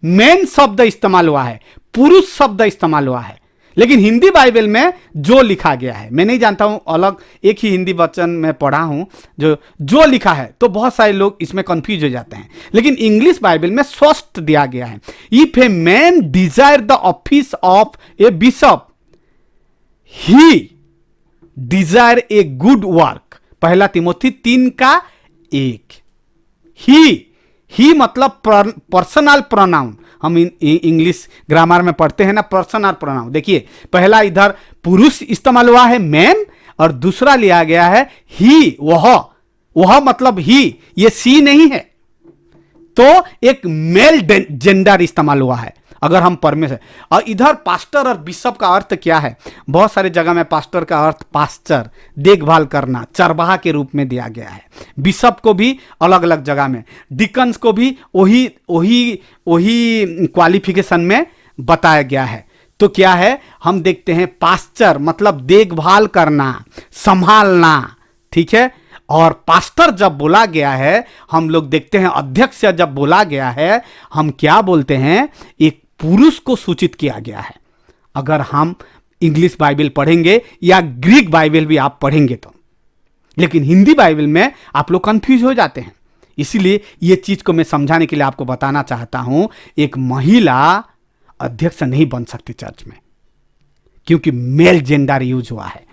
man शब्द इस्तेमाल हुआ है, पुरुष शब्द इस्तेमाल हुआ है, लेकिन हिंदी बाइबल में जो लिखा गया है, मैं नहीं जानता हूं, अलग एक ही हिंदी वचन में पढ़ा हूं जो लिखा है, तो बहुत सारे लोग इसमें कंफ्यूज हो जाते हैं। लेकिन इंग्लिश बाइबल में स्पष्ट दिया गया है, if a man desire the office of a bishop he desire a good work, पहला तिमोथी 3:1। ही मतलब पर्सनल प्रोनाउन, हम इंग्लिश ग्रामर में पढ़ते हैं ना पर्सनल प्रोनाउन। देखिए पहला इधर पुरुष इस्तेमाल हुआ है मैन, और दूसरा लिया गया है ही, वह मतलब ही, ये सी नहीं है, तो एक मेल जेंडर इस्तेमाल हुआ है अगर हम परमेश्वर। और इधर पास्टर और बिशप का अर्थ क्या है, बहुत सारे जगह में पास्टर का अर्थ पास्टर, देखभाल करना, चरवाहा के रूप में दिया गया है। बिशप को भी अलग अलग जगह में, डिकन्स को भी वही क्वालिफिकेशन में बताया गया है। तो क्या है, हम देखते हैं पास्टर मतलब देखभाल करना, संभालना, ठीक है। और पास्टर जब बोला गया है, हम लोग देखते हैं अध्यक्ष जब बोला गया है, हम क्या बोलते हैं, एक पुरुष को सूचित किया गया है। अगर हम इंग्लिश बाइबल पढ़ेंगे या ग्रीक बाइबल भी आप पढ़ेंगे तो, लेकिन हिंदी बाइबल में आप लोग कंफ्यूज हो जाते हैं। इसीलिए ये चीज को मैं समझाने के लिए आपको बताना चाहता हूं, एक महिला अध्यक्ष नहीं बन सकती चर्च में, क्योंकि मेल जेंडर यूज हुआ है,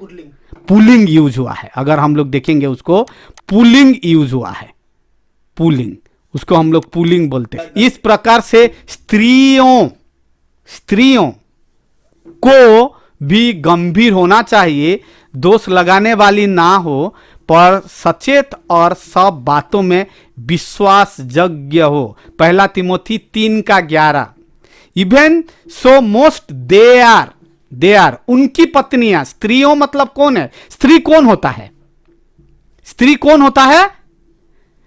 पुलिंग यूज हुआ है। अगर हम लोग देखेंगे उसको, पुलिंग यूज हुआ है, पुलिंग, उसको हम लोग पुलिंग बोलते हैं। इस प्रकार से स्त्रियों को भी गंभीर होना चाहिए, दोष लगाने वाली ना हो, पर सचेत और सब बातों में विश्वासयोग्य हो। पहला Timothy 3:11। Even so most they are, उनकी पत्नियां, स्त्रियों मतलब कौन है, स्त्री कौन होता है, स्त्री कौन होता है,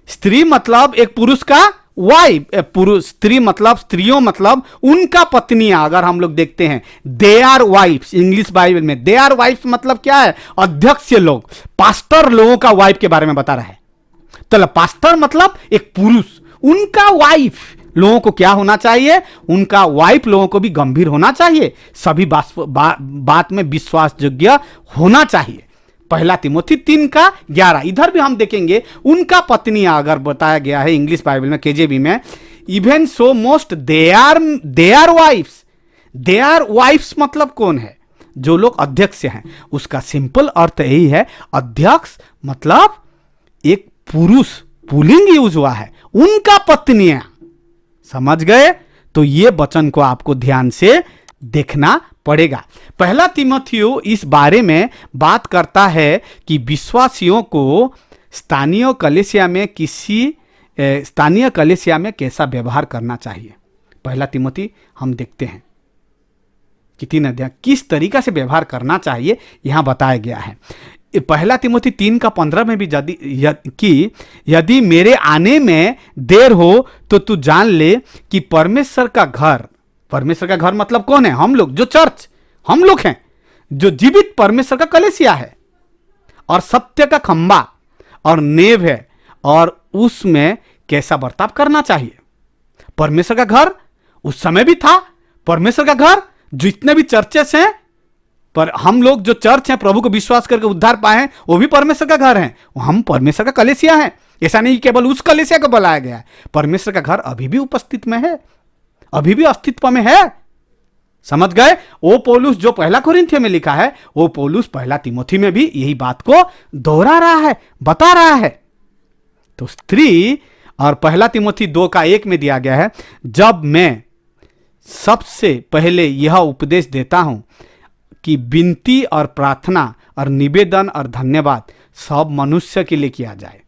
स्त्री मतलब एक पुरुष का वाइफ, पुरुष, स्त्री मतलब, स्त्रियों मतलब उनका पत्नियां। अगर हम लोग देखते हैं they are wives, English Bible में दे आर वाइफ्स मतलब क्या है, अध्यक्ष लोग, पास्टर लोगों का वाइफ के बारे में बता रहा है। तो पास्टर मतलब एक पुरुष, उनका वाइफ लोगों को क्या होना चाहिए, उनका वाइफ लोगों को भी गंभीर होना चाहिए, सभी बात में विश्वासयोग्य होना चाहिए। पहला तिमोथी 3:11। इधर भी हम देखेंगे उनका पत्नियां अगर बताया गया है इंग्लिश बाइबल में, केजेबी में, even so most they are wives. They are wives मतलब कौन है, जो लोग अध्यक्ष हैं, उसका सिंपल अर्थ यही है, अध्यक्ष मतलब एक पुरुष, पुल्लिंग यूज हुआ है, उनका पत्नियां। समझ गए? तो ये वचन को आपको ध्यान से देखना पड़ेगा। पहला तिमोथियो इस बारे में बात करता है कि विश्वासियों को स्थानीय कलीसिया में कैसा व्यवहार करना चाहिए। पहला तिमोथी हम देखते हैं कि 3 अध्याय किस तरीका से व्यवहार करना चाहिए यहां बताया गया है। पहला तिमोथी 3:15 में भी यदि मेरे आने में देर हो तो तू जान ले कि परमेश्वर का घर मतलब कौन है, हम लोग, जो चर्च, हम लोग हैं, जो जीवित परमेश्वर का कलीसिया है और सत्य का खंबा और नेव है, और उसमें कैसा बर्ताव करना चाहिए। परमेश्वर का घर उस समय भी था, परमेश्वर का घर, जितने भी चर्चेस हैं, पर हम लोग जो चर्च हैं, प्रभु को विश्वास करके उद्धार पाए हैं, वो भी परमेश्वर का घर है, हम परमेश्वर का कलीसिया है। ऐसा नहीं केवल उस कलीसिया को बुलाया गया है, परमेश्वर का घर अभी भी उपस्थित में है, अभी भी अस्तित्व में है। समझ गए? वो पौलुस जो पहला कोरिन्थियों में लिखा है, वो पौलुस पहला तिमोथी में भी यही बात को दोहरा रहा है, बता रहा है। तो स्त्री, और पहला तिमोथी 2:1 में दिया गया है, जब मैं सबसे पहले यह उपदेश देता हूं कि विनती और प्रार्थना और निवेदन और धन्यवाद सब मनुष्य के लिए किया जाए।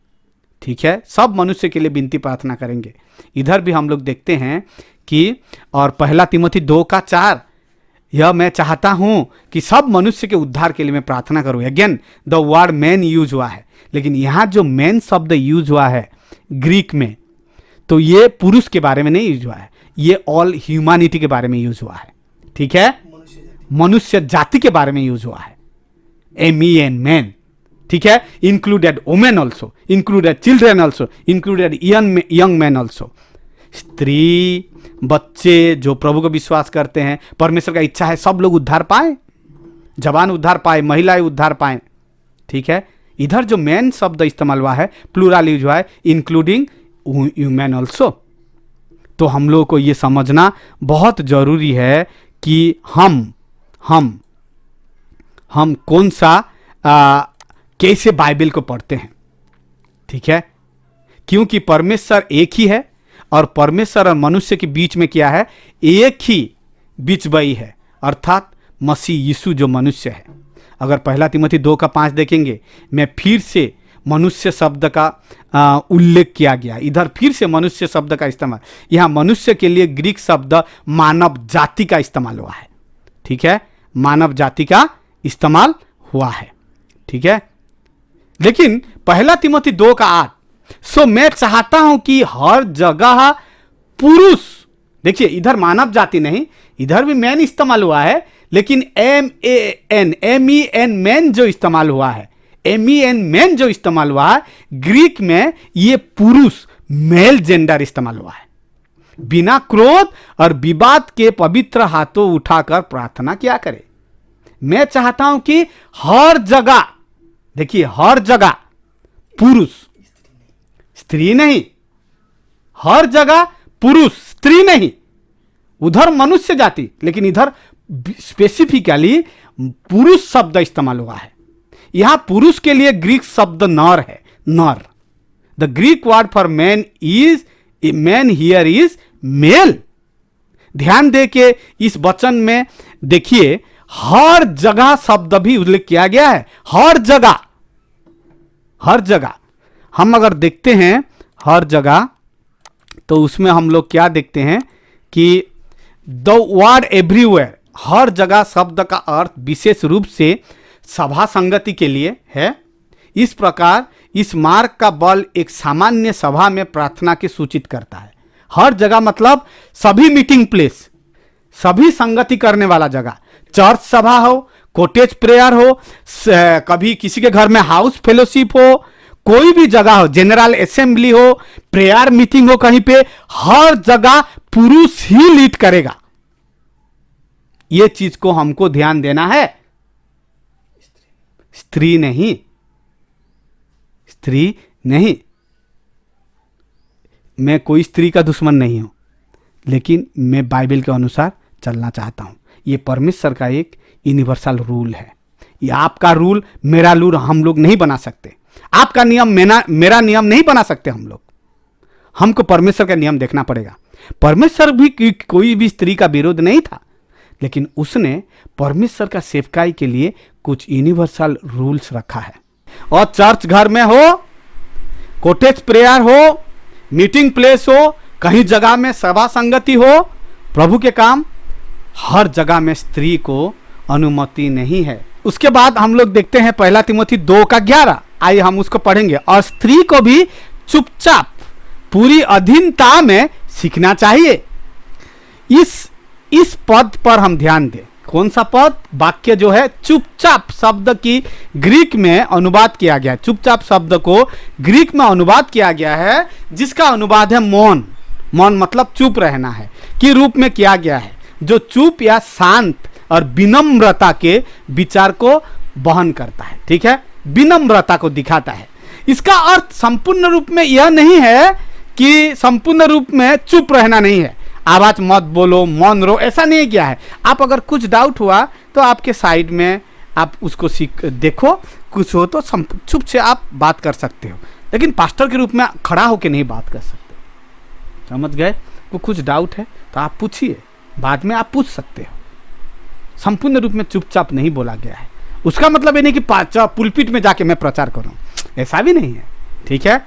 ठीक है, सब मनुष्य के लिए विनती प्रार्थना करेंगे। इधर भी हम लोग देखते हैं कि, और पहला तिमोथी 2:4, यह मैं चाहता हूं कि सब मनुष्य के उद्धार के लिए मैं प्रार्थना करूं। Again the word man use हुआ है, लेकिन यहां जो मैन शब्द यूज हुआ है ग्रीक में, तो ये पुरुष के बारे में नहीं यूज हुआ है, ये ऑल ह्यूमैनिटी के बारे में यूज हुआ है। ठीक है, मनुष्य जाति के बारे में यूज हुआ है, MEN, मैन। ठीक है, included women also, included children also, included young man also. स्त्री, बच्चे जो प्रभु को विश्वास करते हैं, परमेश्वर का इच्छा है सब लोग उद्धार पाए, जवान उद्धार पाए, महिलाएं उद्धार पाए। ठीक है, इधर जो मैन शब्द इस्तेमाल हुआ है, प्लूरल यूज हुआ है, इंक्लूडिंग ह्यूमन ऑल्सो। तो हम लोगों को ये समझना बहुत जरूरी है कि हम कौन सा कैसे बाइबल को पढ़ते हैं। ठीक है, क्योंकि परमेश्वर एक ही है और परमेश्वर और मनुष्य के बीच में क्या है, एक ही बीचबई है, अर्थात मसीह यीशु जो मनुष्य है। अगर 1 तिमोथी 2:5 देखेंगे, मैं फिर से मनुष्य शब्द का उल्लेख किया गया, इधर फिर से मनुष्य शब्द का इस्तेमाल, यहां मनुष्य के लिए ग्रीक शब्द मानव जाति का इस्तेमाल हुआ है। ठीक है, मानव जाति का इस्तेमाल हुआ है। ठीक है, लेकिन 1 तिमोथी 2:8, सो मैं चाहता हूं कि हर जगह पुरुष, देखिए इधर मानव जाति नहीं, इधर भी मैन इस्तेमाल हुआ है, लेकिन MEN मैन जो इस्तेमाल हुआ है, MEN मैन जो इस्तेमाल हुआ है, ग्रीक में ये पुरुष मेल जेंडर इस्तेमाल हुआ है। बिना क्रोध और विवाद के पवित्र हाथों उठाकर प्रार्थना किया करे। मैं चाहता हूं कि हर जगह, देखिए हर जगह पुरुष, स्त्री नहीं, हर जगह पुरुष, स्त्री नहीं। उधर मनुष्य जाति, लेकिन इधर स्पेसिफिकली पुरुष शब्द इस्तेमाल हुआ है। यहां पुरुष के लिए ग्रीक शब्द नर है, नर। The Greek word for man is, man here is male. ध्यान दे के इस वचन में देखिए हर जगह शब्द भी उल्लेख किया गया है, हर जगह, हर जगह। हम अगर देखते हैं हर जगह, तो उसमें हम लोग क्या देखते हैं कि द वर्ड एवरीवेयर, हर जगह शब्द का अर्थ विशेष रूप से सभा संगति के लिए है। इस प्रकार इस मार्ग का बल एक सामान्य सभा में प्रार्थना की सूचित करता है। हर जगह मतलब सभी मीटिंग प्लेस, सभी संगति करने वाला जगह, चर्च सभा हो, कॉटेज प्रेयर हो, कभी किसी के घर में हाउस फेलोशिप हो, कोई भी जगह हो, जनरल असेंबली हो, प्रेयर मीटिंग हो, कहीं पे हर जगह पुरुष ही लीड करेगा। यह चीज को हमको ध्यान देना है, स्त्री नहीं, स्त्री नहीं। मैं कोई स्त्री का दुश्मन नहीं हूं, लेकिन मैं बाइबल के अनुसार चलना चाहता हूं। यह परमेश्वर का एक यूनिवर्सल रूल है। ये आपका रूल, मेरा रूल हम लोग नहीं बना सकते। आपका नियम मेरा नियम नहीं बना सकते हम लोग। हमको परमेश्वर का नियम देखना पड़ेगा। परमेश्वर भी कोई भी स्त्री का विरोध नहीं था, लेकिन उसने परमेश्वर का सेवकाई के लिए कुछ यूनिवर्सल रूल्स रखा है। और चर्च घर में हो, कॉटेज प्रेयर हो, मीटिंग प्लेस हो, कहीं जगह में सभा संगति हो, प्रभु के काम, हर जगह में स्त्री को अनुमति नहीं है। उसके बाद हम लोग देखते हैं 1 तिमोथी 2:11, आइए हम उसको पढ़ेंगे। और स्त्री को भी चुपचाप पूरी अधीनता में सीखना चाहिए। इस पद पर हम ध्यान दें। कौन सा पद? वाक्य जो है चुपचाप शब्द की ग्रीक में अनुवाद किया गया है। चुपचाप शब्द को ग्रीक में अनुवाद किया गया है, जिसका अनुवाद है मौन। मौन मतलब चुप रहना है कि रूप में किया गया है, जो चुप या शांत और विनम्रता के विचार को वहन करता है। ठीक है, विनम्रता को दिखाता है। इसका अर्थ संपूर्ण रूप में यह नहीं है कि संपूर्ण रूप में चुप रहना नहीं है, आवाज मत बोलो, मौन रहो, ऐसा नहीं किया है। आप अगर कुछ डाउट हुआ तो आपके साइड में आप उसको देखो, कुछ हो तो चुप से आप बात कर सकते हो, लेकिन पास्टर के रूप में खड़ा होकर नहीं बात कर सकते। समझ गए? वो कुछ डाउट है तो आप पूछिए, बाद में आप पूछ सकते हो। संपूर्ण रूप में चुपचाप नहीं बोला गया है। उसका मतलब ये नहीं कि पुलपिट में जाके मैं प्रचार करूं, ऐसा भी नहीं है। ठीक है,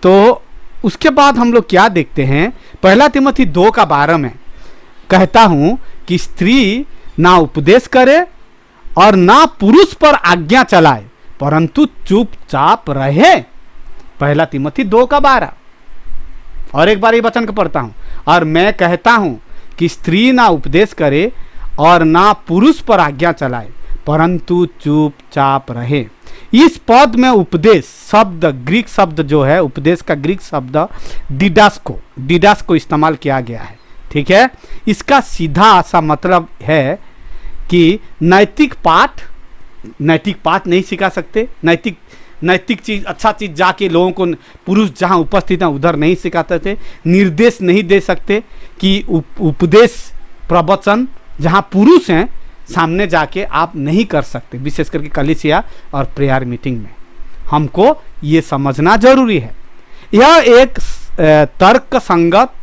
तो उसके बाद हम लोग क्या देखते हैं, 1 तिमोथी 2:12 में कहता हूं कि स्त्री ना उपदेश करे और ना पुरुष पर आज्ञा चलाए, परंतु चुपचाप रहे। 1 तिमोथी 2:12। और एक बार ये वचन को पढ़ता हूं, और मैं कहता हूं कि स्त्री ना उपदेश करे और ना पुरुष पर आज्ञा चलाए, परंतु चुपचाप रहे। इस पद में उपदेश शब्द, ग्रीक शब्द जो है, उपदेश का ग्रीक शब्द डिडास को इस्तेमाल किया गया है। ठीक है, इसका सीधा सा मतलब है कि नैतिक पाठ नहीं सिखा सकते, नैतिक चीज, अच्छा चीज जाके लोगों को, पुरुष जहाँ उपस्थित हैं उधर नहीं सिखाते थे। निर्देश नहीं दे सकते कि उपदेश प्रवचन जहाँ पुरुष हैं सामने जाके आप नहीं कर सकते, विशेष करके कलीसिया और प्रेयर मीटिंग में। हमको ये समझना जरूरी है। यह एक तर्क संगत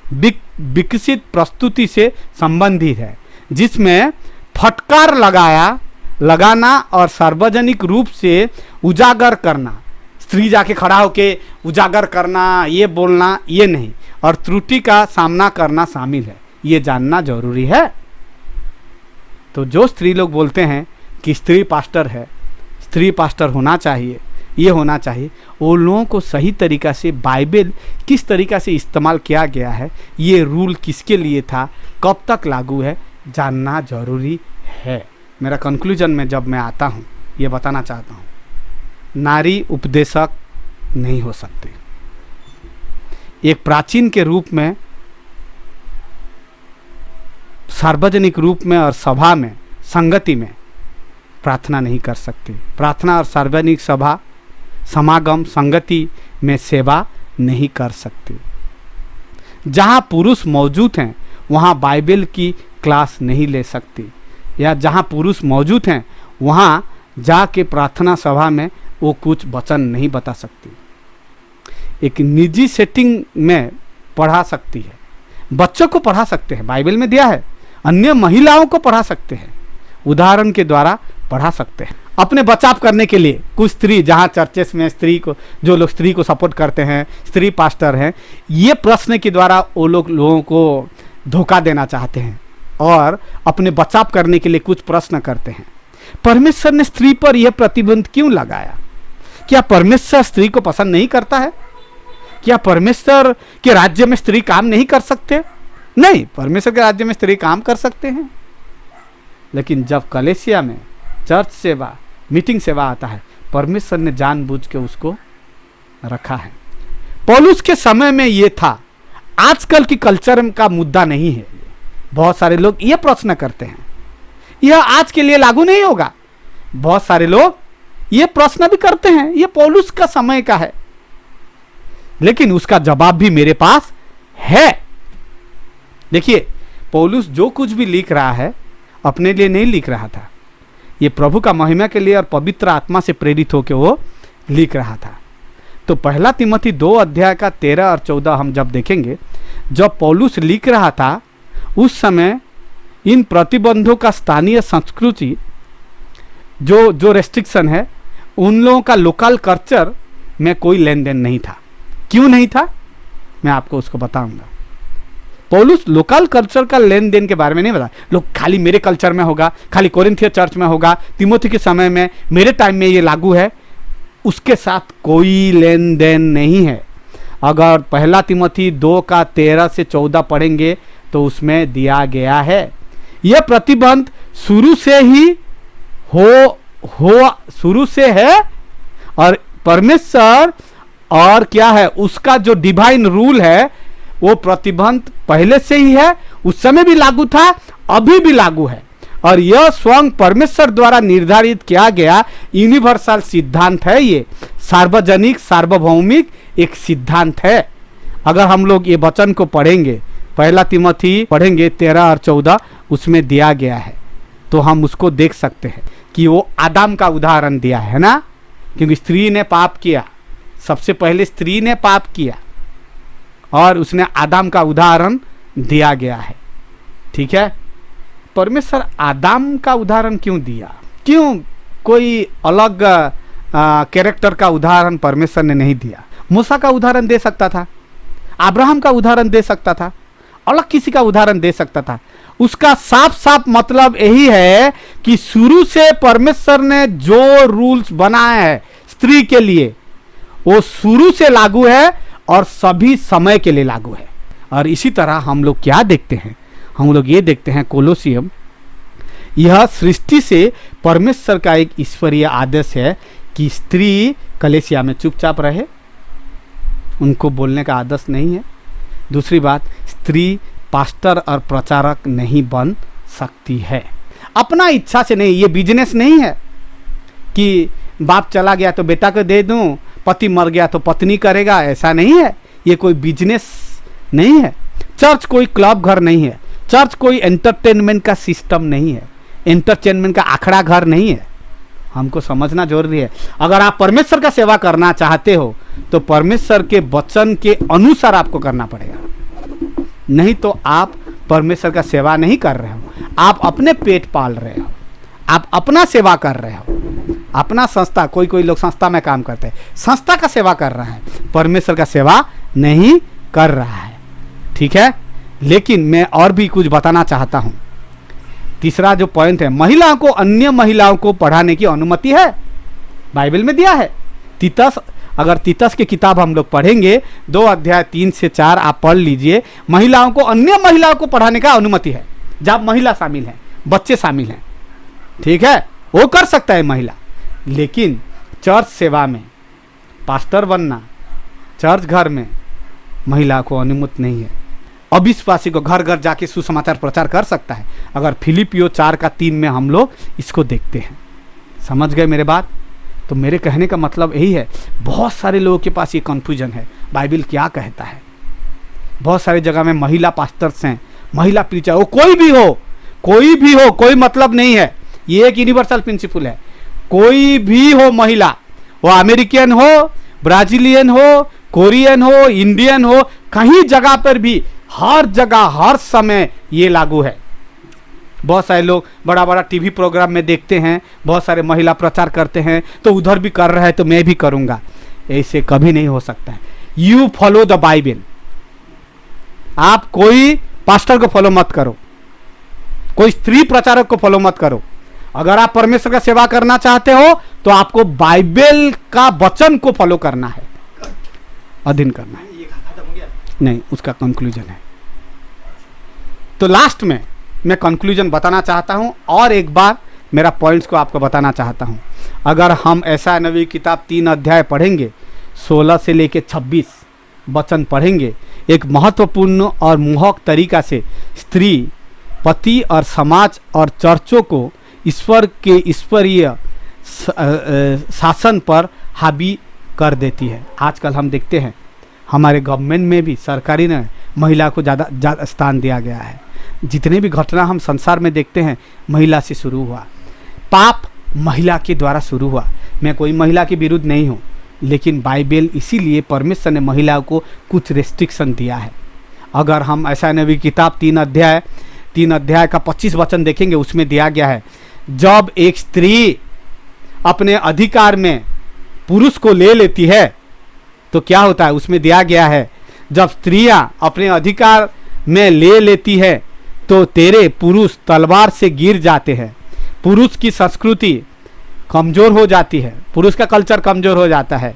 विकसित प्रस्तुति से संबंधित है, जिसमें फटकार लगाना और सार्वजनिक रूप से उजागर करना, स्त्री जाके खड़ा होके उजागर करना, ये बोलना, ये नहीं, और त्रुटि का सामना करना शामिल है। ये जानना जरूरी है। तो जो स्त्री लोग बोलते हैं कि स्त्री पास्टर है, स्त्री पास्टर होना चाहिए, ये होना चाहिए, वो लोगों को सही तरीक़ा से बाइबल किस तरीक़ा से इस्तेमाल किया गया है, ये रूल किसके लिए था, कब तक लागू है, जानना जरूरी है। मेरा कंक्लूजन में जब मैं आता हूँ ये बताना चाहता हूँ, नारी उपदेशक नहीं हो सकती। एक प्राचीन के रूप में सार्वजनिक रूप में और सभा में, संगति में प्रार्थना नहीं कर सकती। प्रार्थना और सार्वजनिक सभा, समागम, संगति में सेवा नहीं कर सकती। जहाँ पुरुष मौजूद हैं वहाँ बाइबल की क्लास नहीं ले सकती, या जहाँ पुरुष मौजूद हैं वहाँ जाके प्रार्थना सभा में वो कुछ वचन नहीं बता सकती। एक निजी सेटिंग में पढ़ा सकती है, बच्चों को पढ़ा सकते हैं, बाइबल में दिया है, अन्य महिलाओं को पढ़ा सकते हैं, उदाहरण के द्वारा पढ़ा सकते हैं। अपने बचाव करने के लिए कुछ स्त्री, जहाँ चर्चेस में स्त्री को, जो लोग स्त्री को सपोर्ट करते हैं, स्त्री पास्टर हैं, ये प्रश्न के द्वारा वो लोगों को धोखा देना चाहते हैं और अपने बचाव करने के लिए कुछ प्रश्न करते हैं। परमेश्वर ने स्त्री पर यह प्रतिबंध क्यों लगाया? क्या परमेश्वर स्त्री को पसंद नहीं करता है? क्या परमेश्वर के राज्य में स्त्री काम नहीं कर सकते? नहीं, परमेश्वर के राज्य में स्त्री काम कर सकते हैं। लेकिन जब कलीसिया में चर्च सेवा, मीटिंग सेवा आता है, परमेश्वर ने जानबूझ के उसको रखा है। पौलुस के समय में ये था, आजकल की कल्चर का मुद्दा नहीं है। बहुत सारे लोग ये प्रश्न करते हैं, यह आज के लिए लागू नहीं होगा। बहुत सारे लोग ये प्रश्न भी करते हैं, ये पौलुस का समय का है, लेकिन उसका जवाब भी मेरे पास है। देखिए, पौलुस जो कुछ भी लिख रहा है अपने लिए नहीं लिख रहा था, ये प्रभु का महिमा के लिए और पवित्र आत्मा से प्रेरित होकर वो लिख रहा था। तो पहला तिमोथी 2 अध्याय का 13 और 14 हम जब देखेंगे, जब पौलुस लिख रहा था उस समय इन प्रतिबंधों का स्थानीय संस्कृति, जो रेस्ट्रिक्शन है, उन लोगों का लोकल कल्चर में कोई लेन देन नहीं था। क्यों नहीं था, मैं आपको उसको बताऊंगा। पौलुस लोकल कल्चर का लेन देन के बारे में नहीं बता, लोग खाली मेरे कल्चर में होगा, खाली कोरिन्थिया चर्च में होगा, तिमोथी के समय में, मेरे टाइम में ये लागू है, उसके साथ कोई लेन देन नहीं है। अगर पहला तिमोथी 2 का 13 से 14 पढ़ेंगे तो उसमें दिया गया है, यह प्रतिबंध शुरू से ही शुरू से है, और परमेश्वर और क्या है, उसका जो डिवाइन रूल है, वो प्रतिबंध पहले से ही है, उस समय भी लागू था, अभी भी लागू है, और यह स्वयं परमेश्वर द्वारा निर्धारित किया गया यूनिवर्सल सिद्धांत है। ये सार्वजनिक सार्वभौमिक एक सिद्धांत है। अगर हम लोग ये वचन को पढ़ेंगे, पहला तिमोथी पढ़ेंगे 13 और 14, उसमें दिया गया है, तो हम उसको देख सकते हैं कि वो आदम का उदाहरण दिया है ना, क्योंकि स्त्री ने पाप किया, सबसे पहले स्त्री ने पाप किया और उसने आदम का उदाहरण दिया गया है। ठीक है, परमेश्वर आदम का उदाहरण क्यों दिया? क्यों कोई अलग कैरेक्टर का उदाहरण परमेश्वर ने नहीं दिया? मूसा का उदाहरण दे सकता था, अब्राहम का उदाहरण दे सकता था, अलग किसी का उदाहरण दे सकता था। उसका साफ साफ मतलब यही है कि शुरू से परमेश्वर ने जो रूल्स बनाए हैं स्त्री के लिए, वो शुरू से लागू है और सभी समय के लिए लागू है। और इसी तरह हम लोग क्या देखते हैं, हम लोग ये देखते हैं कोलोसियम, यह सृष्टि से परमेश्वर का एक ईश्वरीय आदेश है कि स्त्री कलीसिया में चुपचाप रहे, उनको बोलने का आदत नहीं है। दूसरी बात, स्त्री पास्टर और प्रचारक नहीं बन सकती है, अपना इच्छा से नहीं। ये बिजनेस नहीं है कि बाप चला गया तो बेटा को दे दूं, पति मर गया तो पत्नी करेगा, ऐसा नहीं है। ये कोई बिजनेस नहीं है। चर्च कोई क्लब घर नहीं है, चर्च कोई एंटरटेनमेंट का सिस्टम नहीं है, एंटरटेनमेंट का आखड़ा घर नहीं है। हमको समझना जरूरी है। अगर आप परमेश्वर का सेवा करना चाहते हो तो परमेश्वर के वचन के अनुसार आपको करना पड़ेगा, नहीं तो आप परमेश्वर का सेवा नहीं कर रहे हो, आप अपने पेट पाल रहे हो, आप अपना सेवा कर रहे हो, अपना संस्था। कोई लोग संस्था में काम करते हैं, संस्था का सेवा कर रहा है, परमेश्वर का सेवा नहीं कर रहा है। ठीक है, लेकिन मैं और भी कुछ बताना चाहता हूं। तीसरा जो पॉइंट है, महिलाओं को अन्य महिलाओं को पढ़ाने की अनुमति है, बाइबल में दिया है। तीतस, अगर तीतस की किताब हम लोग पढ़ेंगे 2 अध्याय 3 से 4 आप पढ़ लीजिए, महिलाओं को अन्य महिलाओं को पढ़ाने का अनुमति है। जब महिला शामिल है, बच्चे शामिल हैं, ठीक है, वो कर सकता है महिला। लेकिन चर्च सेवा में पास्टर बनना, चर्च घर में महिला को अनुमति नहीं है। अविश्वासी को घर घर जाके सुसमाचार प्रचार कर सकता है, अगर फिलिपियो 4:3 में हम लोग इसको देखते हैं। समझ गए मेरे बात? तो मेरे कहने का मतलब यही है, बहुत सारे लोगों के पास ये कन्फ्यूजन है, बाइबल क्या कहता है। बहुत सारी जगह में महिला पास्टर्स हैं, महिला प्रीचर, वो कोई भी हो, कोई मतलब नहीं है। ये एक यूनिवर्सल प्रिंसिपल है, कोई भी हो महिला, वो अमेरिकन हो, ब्राजीलियन हो, कोरियन हो, इंडियन हो, कहीं जगह पर भी, हर जगह हर समय ये लागू है। बहुत सारे लोग बड़ा बड़ा टीवी प्रोग्राम में देखते हैं, बहुत सारे महिला प्रचार करते हैं, तो उधर भी कर रहा है तो मैं भी करूंगा। ऐसे कभी नहीं हो सकता है। You follow the Bible. आप कोई पास्टर को फॉलो मत करो, कोई स्त्री प्रचारक को फॉलो मत करो। अगर आप परमेश्वर का सेवा करना चाहते हो तो आपको बाइबल का वचन को फॉलो करना है, अधीन करना है। नहीं, उसका कंक्लूजन है। तो लास्ट में मैं कंक्लूजन बताना चाहता हूं, और एक बार मेरा पॉइंट्स को आपको बताना चाहता हूं। अगर हम ऐसा नबी किताब 3 अध्याय पढ़ेंगे, 16 से लेके 26 वचन पढ़ेंगे, एक महत्वपूर्ण और मोहक तरीका से स्त्री, पति और समाज और चर्चों को ईश्वर के ईश्वरीय शासन पर हावी कर देती है। आजकल हम देखते हैं हमारे गवर्नमेंट में भी, सरकारी ने महिला को ज़्यादा स्थान दिया गया है। जितने भी घटना हम संसार में देखते हैं, महिला से शुरू हुआ, पाप महिला के द्वारा शुरू हुआ। मैं कोई महिला के विरुद्ध नहीं हूँ, लेकिन बाइबल इसीलिए परमेश्वर ने महिलाओं को कुछ रेस्ट्रिक्शन दिया है। अगर हम ऐसा नबी किताब 3 अध्याय का 25 वचन देखेंगे, उसमें दिया गया है, जब एक स्त्री अपने अधिकार में पुरुष को ले लेती है तो क्या होता है। उसमें दिया गया है, जब स्त्रियां अपने अधिकार में ले लेती है तो तेरे पुरुष तलवार से गिर जाते हैं। पुरुष की संस्कृति कमज़ोर हो जाती है, पुरुष का कल्चर कमज़ोर हो जाता है,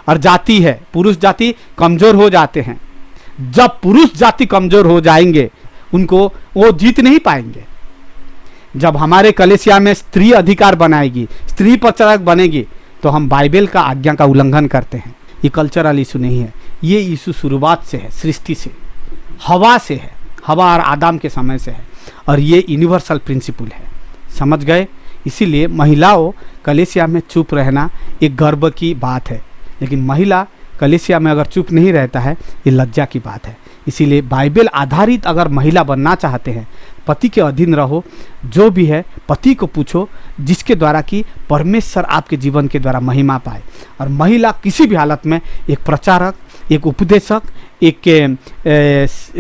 और जाति है, पुरुष जाति कमज़ोर हो जाते हैं। जब पुरुष जाति कमज़ोर हो जाएंगे, उनको वो जीत नहीं पाएंगे। जब हमारे कलीसिया में स्त्री अधिकार बनाएगी, स्त्री प्रचारक बनेगी, तो हम बाइबल का आज्ञा का उल्लंघन करते हैं। ये कल्चरल इशू नहीं है, ये इशू शुरुआत से है, सृष्टि से, हवा से है, हवा और आदम के समय से है, और ये यूनिवर्सल प्रिंसिपल है। समझ गए? इसीलिए महिलाओं कलीसिया में चुप रहना एक गर्व की बात है, लेकिन महिला कलीसिया में अगर चुप नहीं रहता है, ये लज्जा की बात है। इसीलिए बाइबल आधारित अगर महिला बनना चाहते हैं, पति के अधीन रहो, जो भी है पति को पूछो, जिसके द्वारा कि परमेश्वर आपके जीवन के द्वारा महिमा पाए। और महिला किसी भी हालत में एक प्रचारक, एक उपदेशक, एक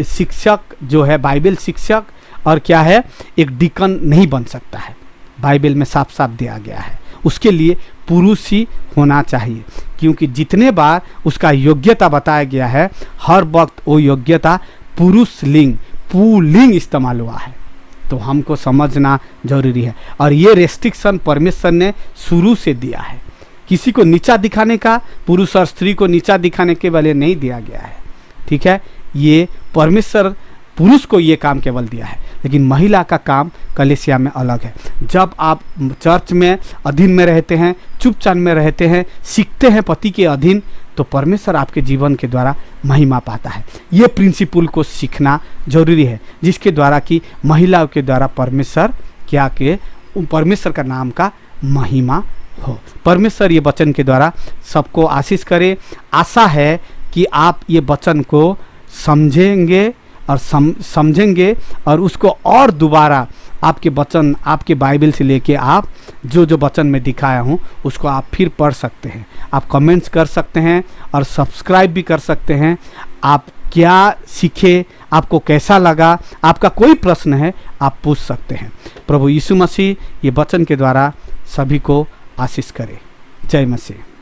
शिक्षक जो है, बाइबल शिक्षक, और क्या है, एक डिकन नहीं बन सकता है। बाइबल में साफ साफ दिया गया है, उसके लिए पुरुष ही होना चाहिए, क्योंकि जितने बार उसका योग्यता बताया गया है, हर वक्त वो योग्यता पुरुष लिंग, पुल्लिंग इस्तेमाल हुआ है। तो हमको समझना जरूरी है, और ये रेस्ट्रिक्शन परमेश्वर ने शुरू से दिया है। किसी को नीचा दिखाने का, पुरुष और स्त्री को नीचा दिखाने के वाले नहीं दिया गया है। ठीक है, ये परमेश्वर पुरुष को ये काम केवल दिया है, लेकिन महिला का काम कलीसिया में अलग है। जब आप चर्च में अधीन में रहते हैं, चुपचाप में रहते हैं, सीखते हैं पति के अधीन, तो परमेश्वर आपके जीवन के द्वारा महिमा पाता है। ये प्रिंसिपल को सीखना जरूरी है, जिसके द्वारा कि महिलाओं के द्वारा परमेश्वर क्या के परमेश्वर का नाम का महिमा हो। परमेश्वर ये वचन के द्वारा सबको आशीष करे। आशा है कि आप ये वचन को समझेंगे और उसको और दोबारा आपके वचन, आपके बाइबल से लेके आप जो वचन में दिखाया हूँ उसको आप फिर पढ़ सकते हैं। आप कमेंट्स कर सकते हैं और सब्सक्राइब भी कर सकते हैं। आप क्या सीखे, आपको कैसा लगा, आपका कोई प्रश्न है आप पूछ सकते हैं। प्रभु यीशु मसीह ये वचन के द्वारा सभी को आशीष करे। जय मसीह।